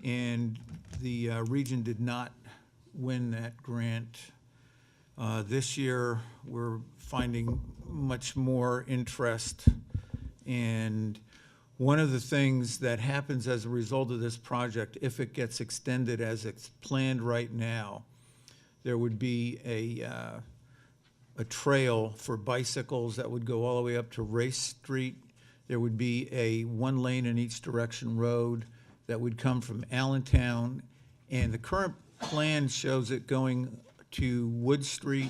And the region did not win that grant. This year, we're finding much more interest. And one of the things that happens as a result of this project, if it gets extended as it's planned right now, there would be a trail for bicycles that would go all the way up to Race Street. There would be a one lane in each direction road that would come from Allentown. And the current plan shows it going to Wood Street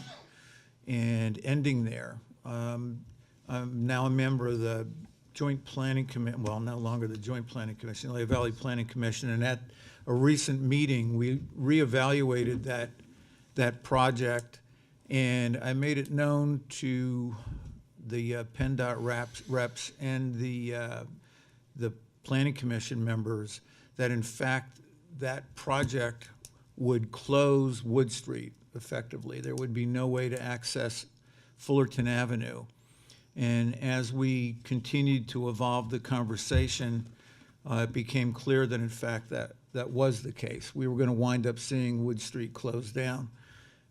and ending there. I'm now a member of the Joint Planning Commission, well, no longer the Joint Planning Commission, the Lehigh Valley Planning Commission, and at a recent meeting, we reevaluated that project, and I made it known to the PennDOT reps and the Planning Commission members that in fact that project would close Wood Street effectively. There would be no way to access Fullerton Avenue. And as we continued to evolve the conversation, it became clear that in fact that was the case. We were going to wind up seeing Wood Street closed down.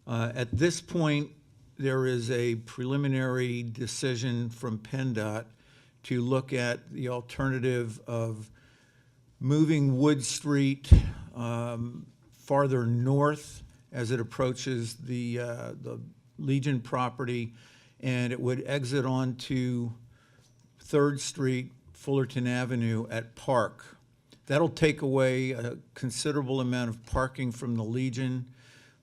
At this point, there is a preliminary decision from PennDOT to look at the alternative of moving Wood Street farther north as it approaches the Legion property, and it would exit onto 3rd Street, Fullerton Avenue at Park. That'll take away a considerable amount of parking from the Legion,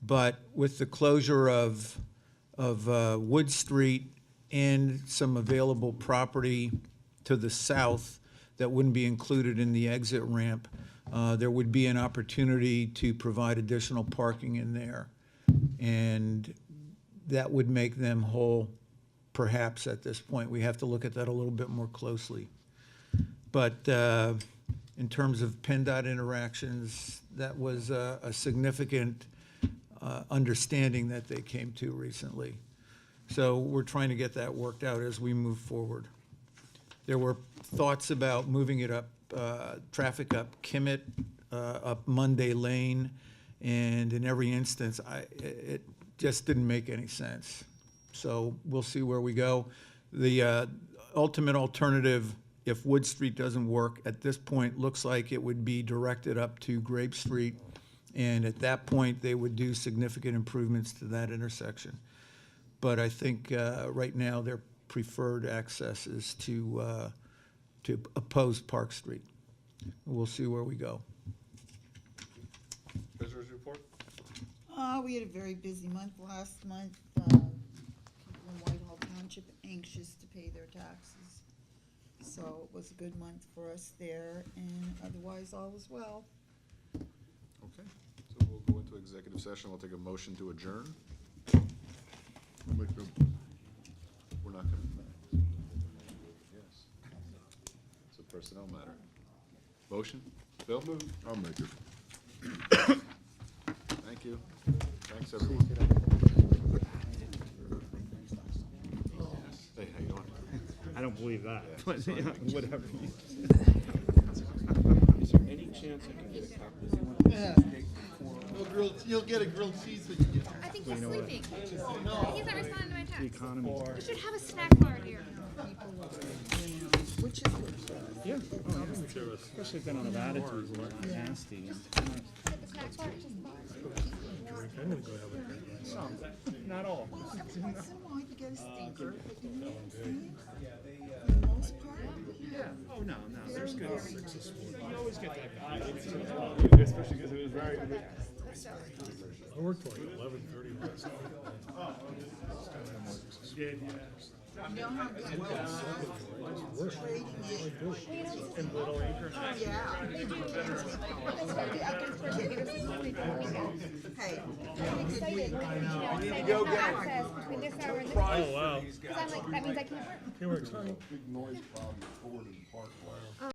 but with the closure of Wood Street and some available property to the south that wouldn't be included in the exit ramp, there would be an opportunity to provide additional parking in there. And that would make them whole, perhaps, at this point. We have to look at that a little bit more closely. But in terms of PennDOT interactions, that was a significant understanding that they came to recently. So we're trying to get that worked out as we move forward. There were thoughts about moving it up, traffic up Kimmett, up Monday Lane, and in every instance, it just didn't make any sense. So we'll see where we go. The ultimate alternative, if Wood Street doesn't work, at this point, looks like it would be directed up to Grape Street, and at that point, they would do significant improvements to that intersection. But I think right now, their preferred access is to oppose Park Street. We'll see where we go. Treasurer's report? We had a very busy month last month. People in Whitehall Township anxious to pay their taxes. So it was a good month for us there, and otherwise all was well. Okay, so we'll go into executive session. We'll take a motion to adjourn. I'll make the, We're not gonna. Yes. It's a personnel matter. Motion? Bill? I'll make it. Thank you. Thanks, everyone. Hey, how you doing? I don't believe that, but whatever. Is there any chance I can get a copy? Yeah. You'll get a grilled cheese when you get I think he's sleeping. He's not responding to my The text. economy. We should have a snack bar here. Which is good. Yeah, oh, yeah. Especially if they're on attitudes and nasty. Get the snack bar, just the bar. I'm gonna go have a drink. Some, not all. Every once in a while you get a stinker, but you know what I'm saying? For the most part. Yeah, oh, no, there's good. You always get that guy. Especially because it was very. I worked till like 11:30 last night. You know how good trading it. Oh, yeah. Hey. I'm excited. I need to go get access between this hour and this hour. Oh, wow. Because I'm like, that means I can't work. Can't work, sorry. Big noise problem, forward and park.